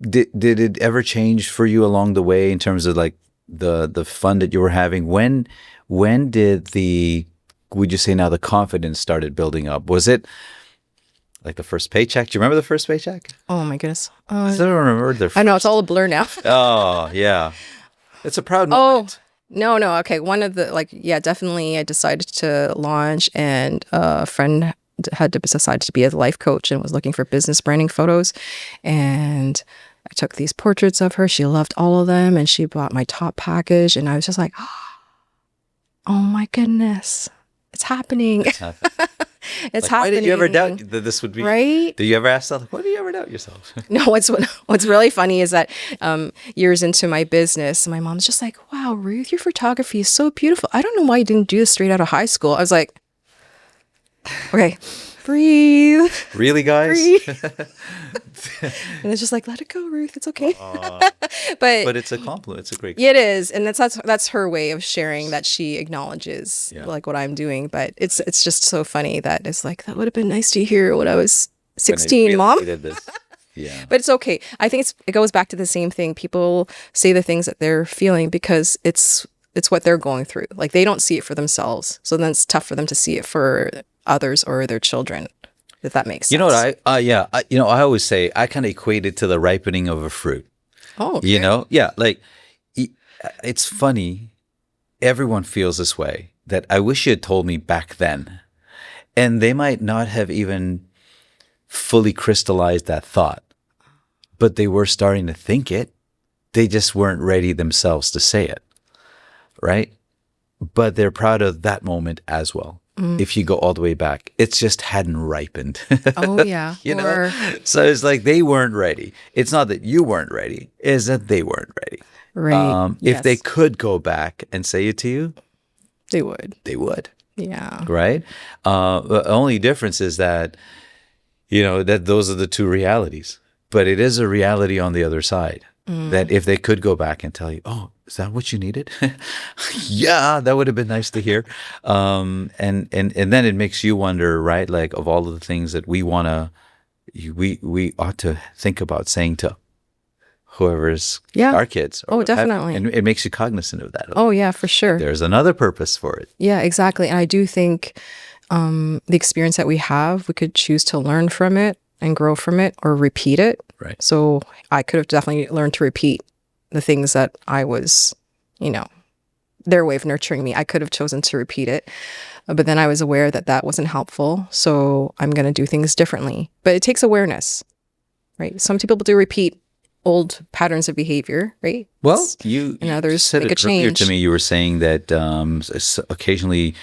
Did it ever change for you along the way in terms of like the fun that you were having? When did would you say now the confidence started building up? Was it like the first paycheck? Do you remember the first paycheck? Oh my goodness. I don't remember the first. I know, it's all a blur now. Oh yeah. It's a proud moment. No. Okay. One of the definitely I decided to launch, and a friend had decided to be a life coach and was looking for business branding photos. And I took these portraits of her. She loved all of them, and she bought my top package. And I was just like, oh my goodness, it's happening. It's happening. Why did you ever doubt that this would be right? Did you ever ask yourself, why do you ever doubt yourself? No, what's really funny is that years into my business, my mom's just like, wow, Ruth, your photography is so beautiful. I don't know why you didn't do this straight out of high school. I was like, okay, breathe. Really, guys? Breathe. And it's just like, let it go, Ruth. It's okay. But it's a compliment. It's a great compliment. It is. And that's her way of sharing that she acknowledges like what I'm doing. But it's just so funny that it's like, that would have been nice to hear when I was 16, Mom. Did this. Yeah. But it's okay. I think it goes back to the same thing. People say the things that they're feeling because it's what they're going through. Like, they don't see it for themselves. So then it's tough for them to see it for others or their children, if that makes sense. You know what I always say, I kind of equate it to the ripening of a fruit. Oh, okay. Yeah, like it's funny. Everyone feels this way, that I wish you had told me back then. And they might not have even fully crystallized that thought, but they were starting to think it. They just weren't ready themselves to say it, right? But they're proud of that moment as well. If you go all the way back, it just hadn't ripened. Oh yeah. know? So it's like they weren't ready. It's not that you weren't ready, it's that they weren't ready. Right. If they could go back and say it to you, they would. They would. Yeah. Right? The only difference is that, that those are the two realities. But it is a reality on the other side. That if they could go back and tell you, oh, is that what you needed? Yeah, that would have been nice to hear. And then it makes you wonder, right? Like, of all of the things that we ought to think about saying to whoever's our kids. Oh, definitely. And it makes you cognizant of that. Oh yeah, for sure. There's another purpose for it. Yeah, exactly. And I do think the experience that we have, we could choose to learn from it and grow from it, or repeat it. Right. So I could have definitely learned to repeat the things that I was, their way of nurturing me. I could have chosen to repeat it, but then I was aware that that wasn't helpful. So I'm going to do things differently. But it takes awareness, right? Some people do repeat old patterns of behavior, right? Well, you and others said make it a earlier change. to me. You were saying that occasionally,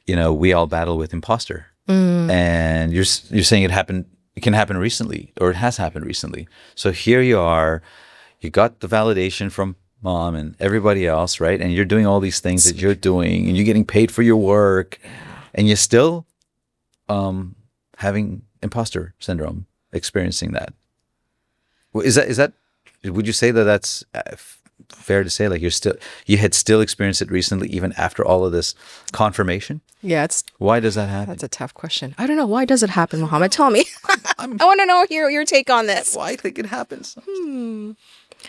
we all battle with imposter, and you're saying it can happen recently, or it has happened recently. So here you are, you got the validation from mom and everybody else, right? And you're doing all these things that you're doing, and you're getting paid for your work, and you're still having imposter syndrome, experiencing that. Is that? Would you say that that's fair to say? Like you had still experienced it recently, even after all of this confirmation. Yeah, Why does that happen? that's a tough question. I don't know. Why does it happen, Mohammed? Tell me. I want to know your take on this. Why I think it happens.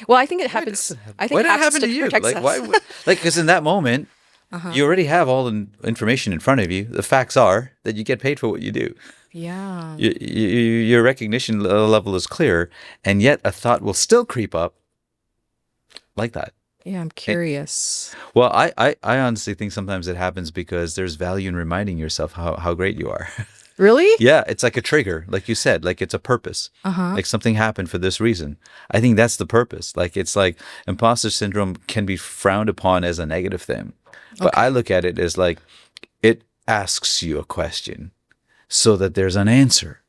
Well, I think it happens. I think Why it did it happens happen to you? protect Like us. why? Because in that moment, you already have all the information in front of you. The facts are that you get paid for what you do. Yeah. Your recognition level is clear, and yet a thought will still creep up like that. Yeah, I'm curious. Well, I honestly think sometimes it happens because there's value in reminding yourself how great you are. Really? Yeah, it's like a trigger, like you said, like it's a purpose. Like something happened for this reason. I think that's the purpose. Like it's like imposter syndrome can be frowned upon as a negative thing. But I look at it as like it asks you a question so that there's an answer.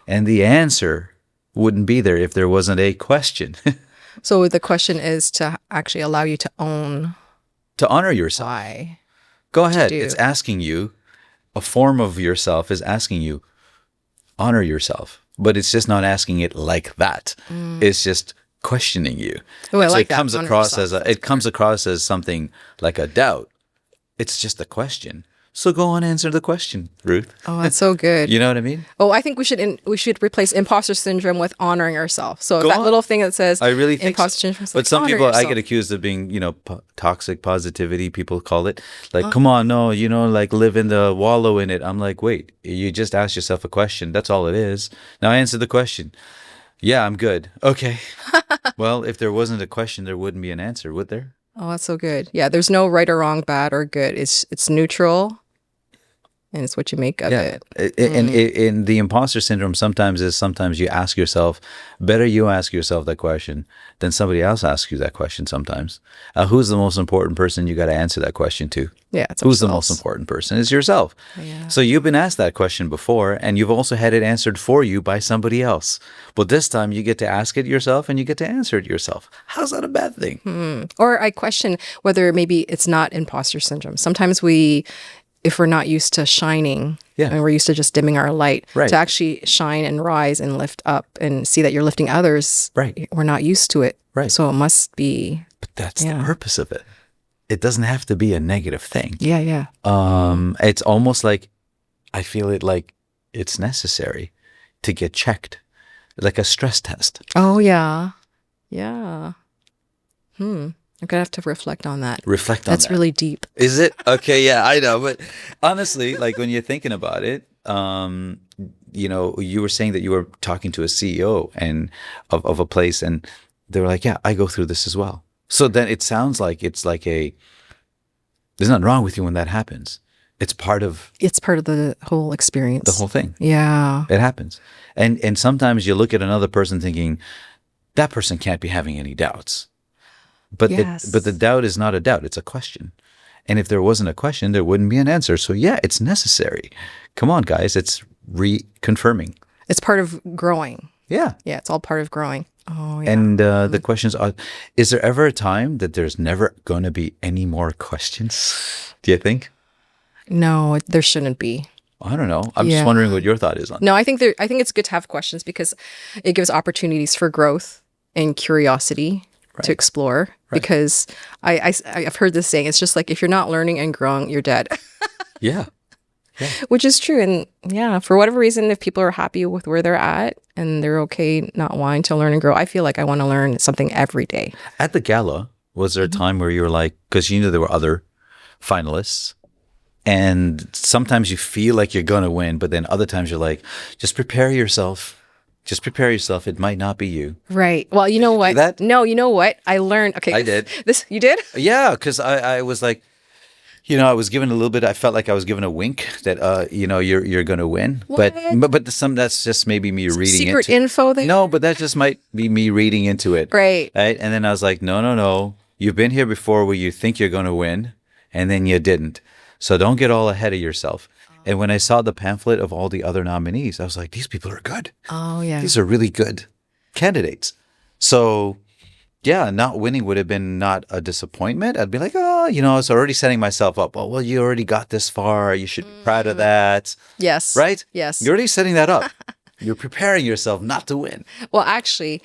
And the answer wouldn't be there if there wasn't a question. So the question is to actually allow you to own To honor yourself. why. Go ahead. do. It's asking you, a form of yourself is asking you, honor yourself. But it's just not asking it like that. It's just questioning you. Oh, I So like it that. comes Honor across yourself. it comes across as something like a doubt. It's just a question. So go on, answer the question, Ruth. Oh, that's so good. You know what I mean? Oh, I think we should replace imposter syndrome with honoring ourselves. So Go that on. little thing that says I really think imposter so. syndrome. But some people, I yourself. get accused of being, toxic positivity, people call it. Like, come on, no, like live in the wallow in it. I'm like, wait, you just asked yourself a question. That's all it is. Now answer the question. Yeah, I'm good. Okay. Well, if there wasn't a question, there wouldn't be an answer, would there? Oh, that's so good. Yeah, there's no right or wrong, bad or good. It's neutral, and it's what you make of it. And in the imposter syndrome, sometimes you ask yourself, better you ask yourself that question than somebody else asks you that question sometimes. Who's the most important person you got to answer that question to? Yeah, it's Who's the ourselves. most important person? It's yourself. Yeah. So you've been asked that question before, and you've also had it answered for you by somebody else. But this time you get to ask it yourself and you get to answer it yourself. How's that a bad thing? Or I question whether maybe it's not imposter syndrome. Sometimes if we're not used to shining, Yeah. and we're used to just dimming our light, Right. to actually shine and rise and lift up and see that you're lifting others, Right. we're not used to it. Right. So it must be, But that's the purpose of it. It doesn't have to be a negative thing. yeah. It's almost like I feel it like it's necessary to get checked, like a stress test. Oh, yeah. Yeah. I'm going to have to reflect on that. Reflect on That's that. really deep. Is it? Okay, yeah, I know. But honestly, like when you're thinking about it, you were saying that you were talking to a CEO and of a place, and they were like, yeah, I go through this as well. So then it sounds like it's like there's nothing wrong with you when that happens. It's part of the whole experience. the whole thing. Yeah. It happens. And sometimes you look at another person thinking, that person can't be having any doubts. But Yes. but the doubt is not a doubt. It's a question. And if there wasn't a question, there wouldn't be an answer. So yeah, it's necessary. Come on, guys. It's reconfirming. It's part of growing. Yeah. Yeah, it's all part of growing. Oh, yeah. And the questions are, is there ever a time that there's never going to be any more questions? Do you think? No, there shouldn't be. I don't know. I'm Yeah. just wondering what your thought is on that. No, I think it's good to have questions because it gives opportunities for growth and curiosity to explore. Right. Because I've heard this saying, it's just like if you're not learning and growing, you're dead, Yeah. which is true. And yeah, for whatever reason, if people are happy with where they're at and they're okay not wanting to learn and grow, I feel like I want to learn something every day. At the gala, was there a time where you were like, because you knew there were other finalists, and sometimes you feel like you're going to win, but then other times you're like, just prepare yourself. Just prepare yourself. It might not be you. Right. Well, you know what? that? No, you know what? I learned. Okay. I did. This, you did? Yeah, because I was like, I was given a little bit. I felt like I was given a wink that you're going to win. What? But that's just maybe me reading Secret into info there? No, but that just might be me reading into it. Right. Right. And then I was like, no. You've been here before where you think you're going to win, and then you didn't. So don't get all ahead of yourself. And when I saw the pamphlet of all the other nominees, I was like, these people are good. Oh, yeah. These are really good candidates. So, yeah, not winning would have been not a disappointment. I'd be like, oh, I was already setting myself up. Oh, well, you already got this far. You should be proud of that. Yes. Right? Yes. You're already setting that up. You're preparing yourself not to win. Well, actually,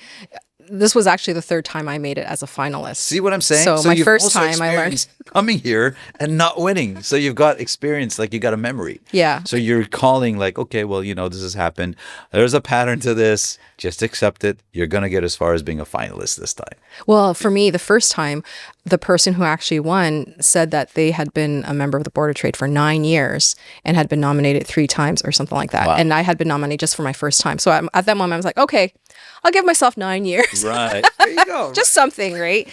this was actually the third time I made it as a finalist. See what I'm saying? So my you've first also time I learned coming here and not winning. So you've got experience, like you got a memory. Yeah. So you're calling like, okay, well, this has happened. There's a pattern to this. Just accept it. You're going to get as far as being a finalist this time. Well, for me, the first time, the person who actually won said that they had been a member of the Board of Trade for 9 years and had been nominated 3 times or something like that. Wow. And I had been nominated just for my first time. So at that moment, I was like, okay, I'll give myself 9 years. Right. There you go. Just something, right?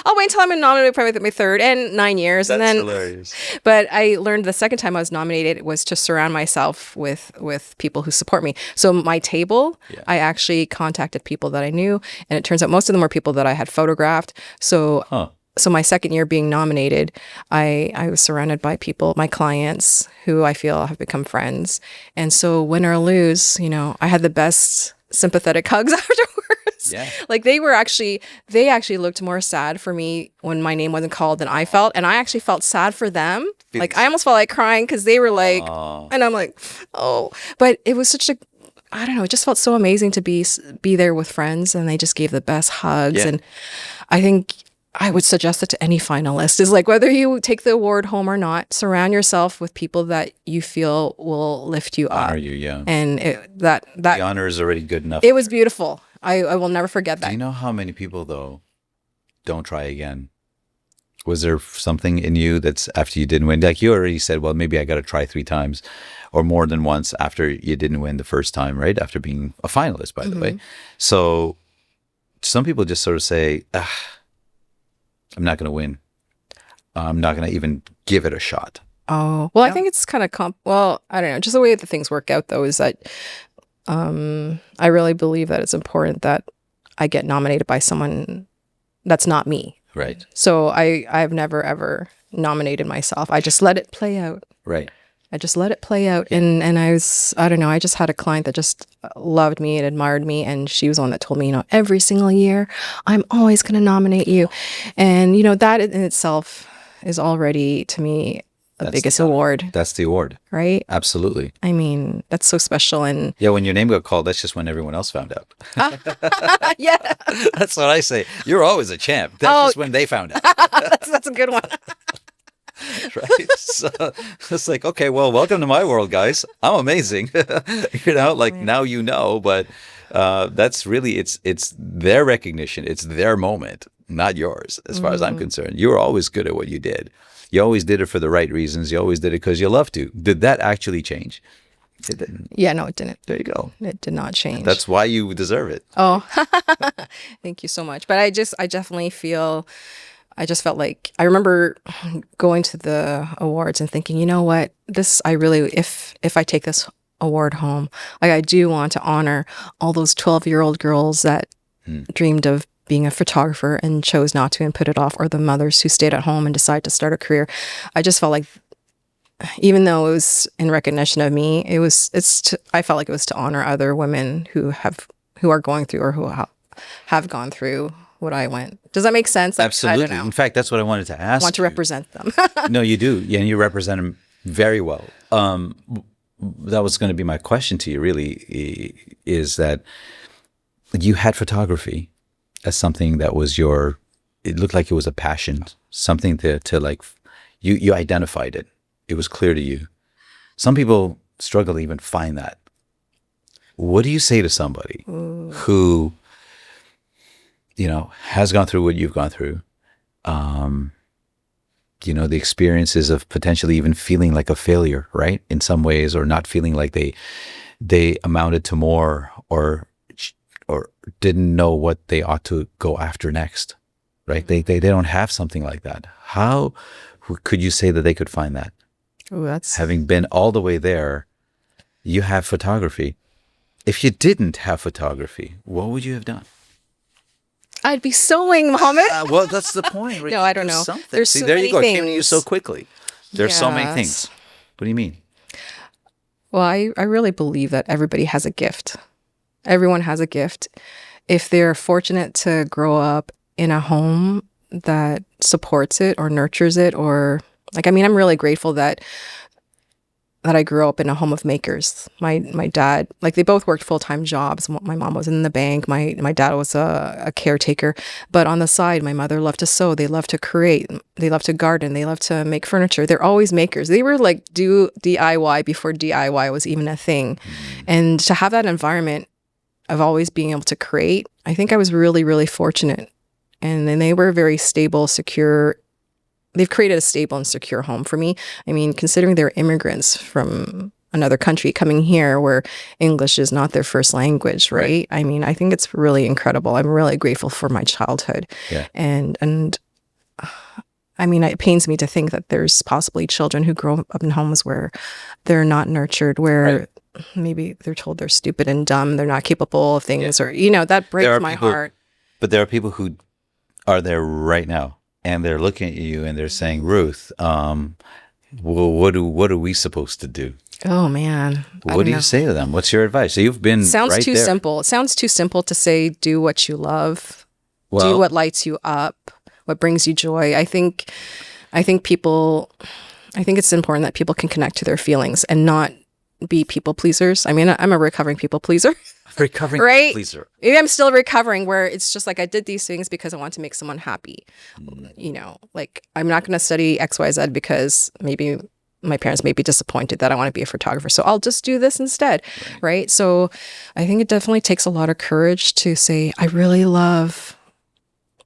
I'll wait until I'm nominated probably my third and 9 years. That's and then hilarious. But I learned the second time I was nominated was to surround myself with people who support me. So my table, I actually contacted people that I knew, and it turns out most of them were people that I had photographed. So so my second year being nominated, I was surrounded by people, my clients, who I feel have become friends. And so win or lose, I had the best sympathetic hugs afterwards. Yeah. Like they actually looked more sad for me when my name wasn't called than I felt. And I actually felt sad for them. Like I almost felt like crying because they were like, and I'm like, oh, but it was I don't know, it just felt so amazing to be there with friends, and they just gave the best hugs. And I think I would suggest it to any finalist is like, whether you take the award home or not, surround yourself with people that you feel will lift you up. Honor you, yeah. And the honor is already good enough. It was beautiful. I will never forget that. Do you know how many people, though, don't try again? Was there something in you that's after you didn't win? Like you already said, well, maybe I got to try 3 times or more than once after you didn't win the first time, right? After being a finalist, by the way. So some people just sort of say, I'm not going to win. I'm not going to even give it a shot. Oh, well, I think it's kind of well, I don't know. Just the way that things work out, though, is that I really believe that it's important that I get nominated by someone that's not me. Right. So I've never, ever nominated myself. I just let it play out. Right. I just let it play out. And I don't know, I just had a client that just loved me and admired me. And she was the one that told me, every single year, I'm always going to nominate you. And, that in itself is already, to me, the biggest award. That's the award. Right? Absolutely. I mean, that's so special. And yeah, when your name got called, that's just when everyone else found out. Yeah. That's what I say. You're always a champ. That's just when they found out. That's a good one. Right. So it's like, okay, well, welcome to my world, guys. I'm amazing. Now, but that's really, it's their recognition. It's their moment, not yours, as far as I'm concerned. You were always good at what you did. You always did it for the right reasons. You always did it because you love to. Did that actually change? It didn't. Yeah, no, it didn't. There you go. It did not change. That's why you deserve it. Oh, thank you so much. But I definitely I just felt like, I remember going to the awards and thinking, you know what, if I take this award home, like I do want to honor all those 12-year-old girls that dreamed of being a photographer and chose not to and put it off, or the mothers who stayed at home and decided to start a career. I just felt like, even though it was in recognition of me, I felt like it was to honor other women who are going through or who have gone through what I went. Does that make sense? Absolutely. I don't know. In fact, that's what I wanted to ask. I want to represent them. No, you do. Yeah, and you represent them very well. That was going to be my question to you, really, is that you had photography as something that was it looked like it was a passion, something to like, you identified it. It was clear to you. Some people struggle to even find that. What do you say to somebody who, has gone through what you've gone through? The experiences of potentially even feeling like a failure, right? In some ways, or not feeling like they amounted to more or didn't know what they ought to go after next, right? They don't have something like that. How could you say that they could find that? Ooh, that's Having been all the way there, you have photography. If you didn't have photography, what would you have done? I'd be sewing, Mohammed. Well, that's the point. Right? No, I don't Do know. something. There's See, so there you many go. It came to you things. so quickly. There's so many Yes. things. What do you mean? Well, I really believe that everybody has a gift. Everyone has a gift. If they're fortunate to grow up in a home that supports it or nurtures it, or like, I mean, I'm really grateful that I grew up in a home of makers. My dad, like, they both worked full-time jobs. My mom was in the bank. My dad was a caretaker. But on the side, my mother loved to sew. They loved to create. They loved to garden. They loved to make furniture. They're always makers. They were like do DIY before DIY was even a thing. And to have that environment of always being able to create, I think I was really, really fortunate. And then they were very stable, secure. They've created a stable and secure home for me. I mean, considering they're immigrants from another country coming here where English is not their first language, right? I mean, I think it's really incredible. I'm really grateful for my childhood. Yeah. And I mean, it pains me to think that there's possibly children who grow up in homes where they're not nurtured, where maybe they're told they're stupid and dumb, they're not capable of things, or, you know, that breaks my heart. But there are people who are there right now, and they're looking at you and they're saying, Ruth, well, what are we supposed to do? Oh, man. What do you say to them? What's your advice? So you've been Sounds right too there. simple. It sounds too simple to say, do what you love, do what lights you up, what brings you joy. I think it's important that people can connect to their feelings and not be people pleasers. I mean, I'm a recovering people pleaser. Recovering Right? pleaser. Maybe I'm still recovering, where it's just like I did these things because I want to make someone happy. You know, like, I'm not going to study XYZ because maybe my parents may be disappointed that I want to be a photographer. So I'll just do this instead. Right? So I think it definitely takes a lot of courage to say, I really love,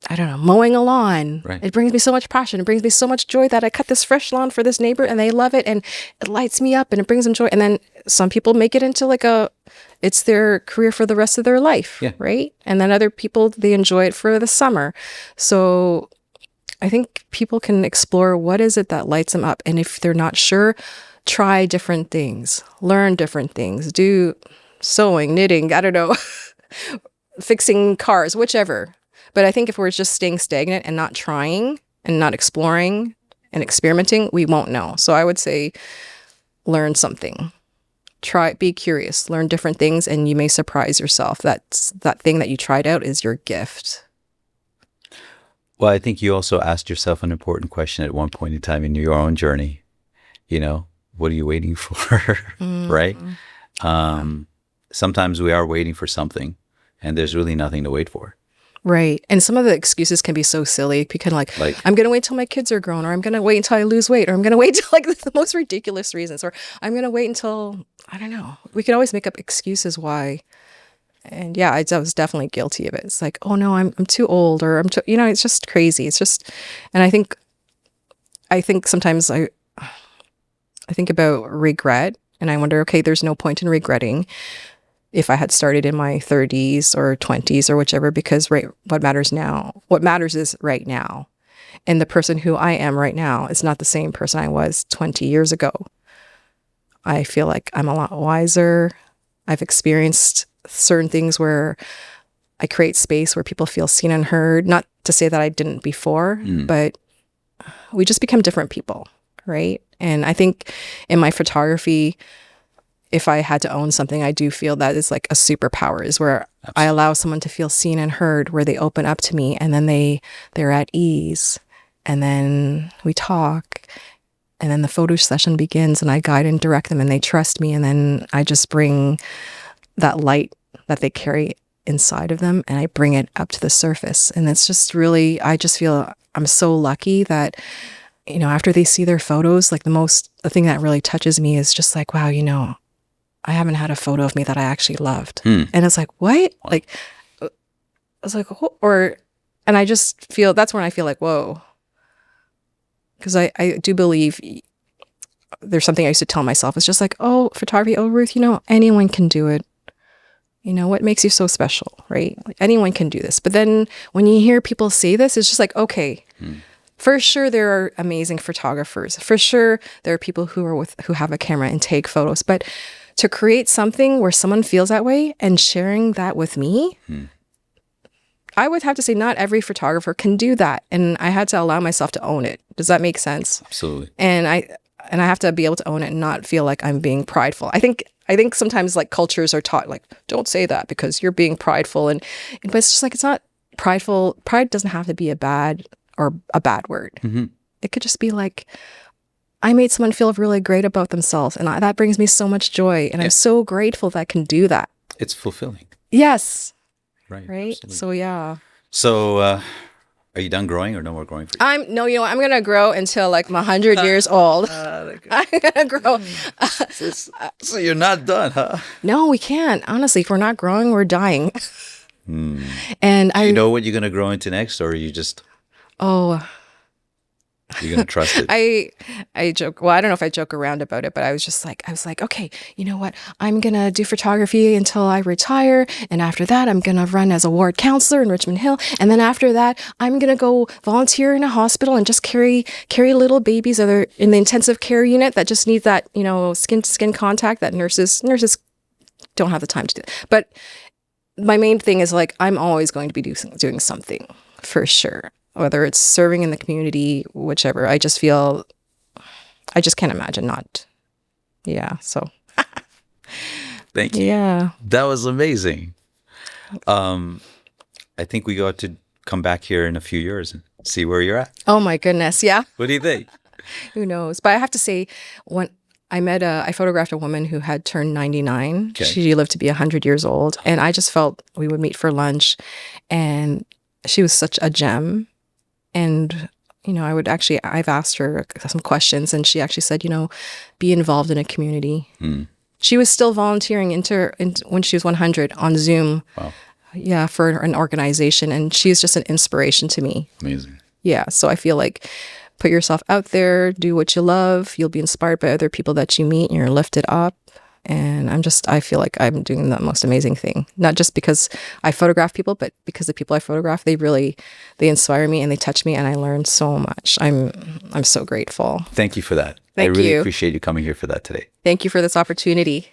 I don't know, mowing a lawn. Right. It brings me so much passion. It brings me so much joy that I cut this fresh lawn for this neighbor and they love it and it lights me up and it brings them joy. And then some people make it into like it's their career for the rest of their life, right? And then other people, they enjoy it for the summer. So I think people can explore what is it that lights them up. And if they're not sure, try different things, learn different things, do sewing, knitting, I don't know, fixing cars, whichever. But I think if we're just staying stagnant and not trying and not exploring and experimenting, we won't know. So I would say learn something. Try, be curious, learn different things, and you may surprise yourself. That thing that you tried out is your gift. Well, I think you also asked yourself an important question at one point in time in your own journey. You know, what are you waiting for? Right? Sometimes we are waiting for something, and there's really nothing to wait for. Right. And some of the excuses can be so silly. You can like I'm going to wait till my kids are grown, or I'm going to wait until I lose weight, or I'm going to wait till like the most ridiculous reasons, or I'm going to wait until, I don't know. We could always make up excuses why. And yeah, I was definitely guilty of it. It's like, oh no, I'm too old, or I'm too, you know, it's just crazy. It's just, and I think sometimes I think about regret and I wonder, okay, there's no point in regretting if I had started in my 30s or 20s or whichever, because what matters is right now. And the person who I am right now is not the same person I was 20 years ago. I feel like I'm a lot wiser. I've experienced certain things where I create space where people feel seen and heard. Not to say that I didn't before, but we just become different people, right? And I think in my photography, if I had to own something, I do feel that is like a superpower, is where I allow someone to feel seen and heard, where they open up to me and then they're at ease. And then we talk, and then the photo session begins and I guide and direct them and they trust me. And then I just bring that light that they carry inside of them and I bring it up to the surface. And it's just really, I just feel I'm so lucky that, you know, after they see their photos, like the thing that really touches me is just like, wow, you know, I haven't had a photo of me that I actually loved. And it's like, what? Like, I was like, and I just feel, that's when I feel like, whoa. Because I do believe there's something I used to tell myself. It's just like, oh, photography, oh, Ruth, anyone can do it. What makes you so special, right? Like, anyone can do this. But then when you hear people say this, it's just like, okay, for sure there are amazing photographers. For sure there are people who have a camera and take photos. But to create something where someone feels that way and sharing that with me, I would have to say not every photographer can do that. And I had to allow myself to own it. Does that make sense? Absolutely. And I have to be able to own it and not feel like I'm being prideful. I think sometimes like cultures are taught like, don't say that because you're being prideful. But it's just like, it's not prideful. Pride doesn't have to be a bad word. It could just be like, I made someone feel really great about themselves. And that brings me so much joy. And I'm so grateful that I can do that. It's fulfilling. Yes. Right. Absolutely. So, yeah. So, are you done growing or no more growing for you? I'm going to grow until like I'm 100 years old. I'm going to grow. So you're not done, huh? No, we can't. Honestly, if we're not growing, we're dying. And you know what you're going to grow into next, or are you just... You're going to trust it? I joke. Well, I don't know if I joke around about it, but I was like, okay, you know what? I'm going to do photography until I retire. And after that, I'm going to run as a ward counselor in Richmond Hill. And then after that, I'm going to go volunteer in a hospital and just carry little babies that are in the intensive care unit that just need that, skin to skin contact that nurses don't have the time to do. But my main thing is like, I'm always going to be doing something for sure. Whether it's serving in the community, whichever. I just can't imagine not. Yeah, so. Thank you. Yeah. That was amazing. I think we got to come back here in a few years and see where you're at. Oh my goodness, yeah. What do you think? Who knows? But I have to say, when I photographed a woman who had turned 99. Okay. She lived to be 100 years old. And I just felt we would meet for lunch. And she was such a gem. And, I've asked her some questions and she actually said, be involved in a community. She was still volunteering when she was 100 on Zoom. Wow. Yeah, for an organization. And she's just an inspiration to me. Amazing. Yeah. So I feel like put yourself out there, do what you love. You'll be inspired by other people that you meet and you're lifted up. And I feel like I'm doing the most amazing thing, not just because I photograph people, but because the people I photograph, they inspire me and they touch me and I learn so much. I'm so grateful. Thank you for that. Thank I really you. appreciate you coming here for that today. Thank you for this opportunity.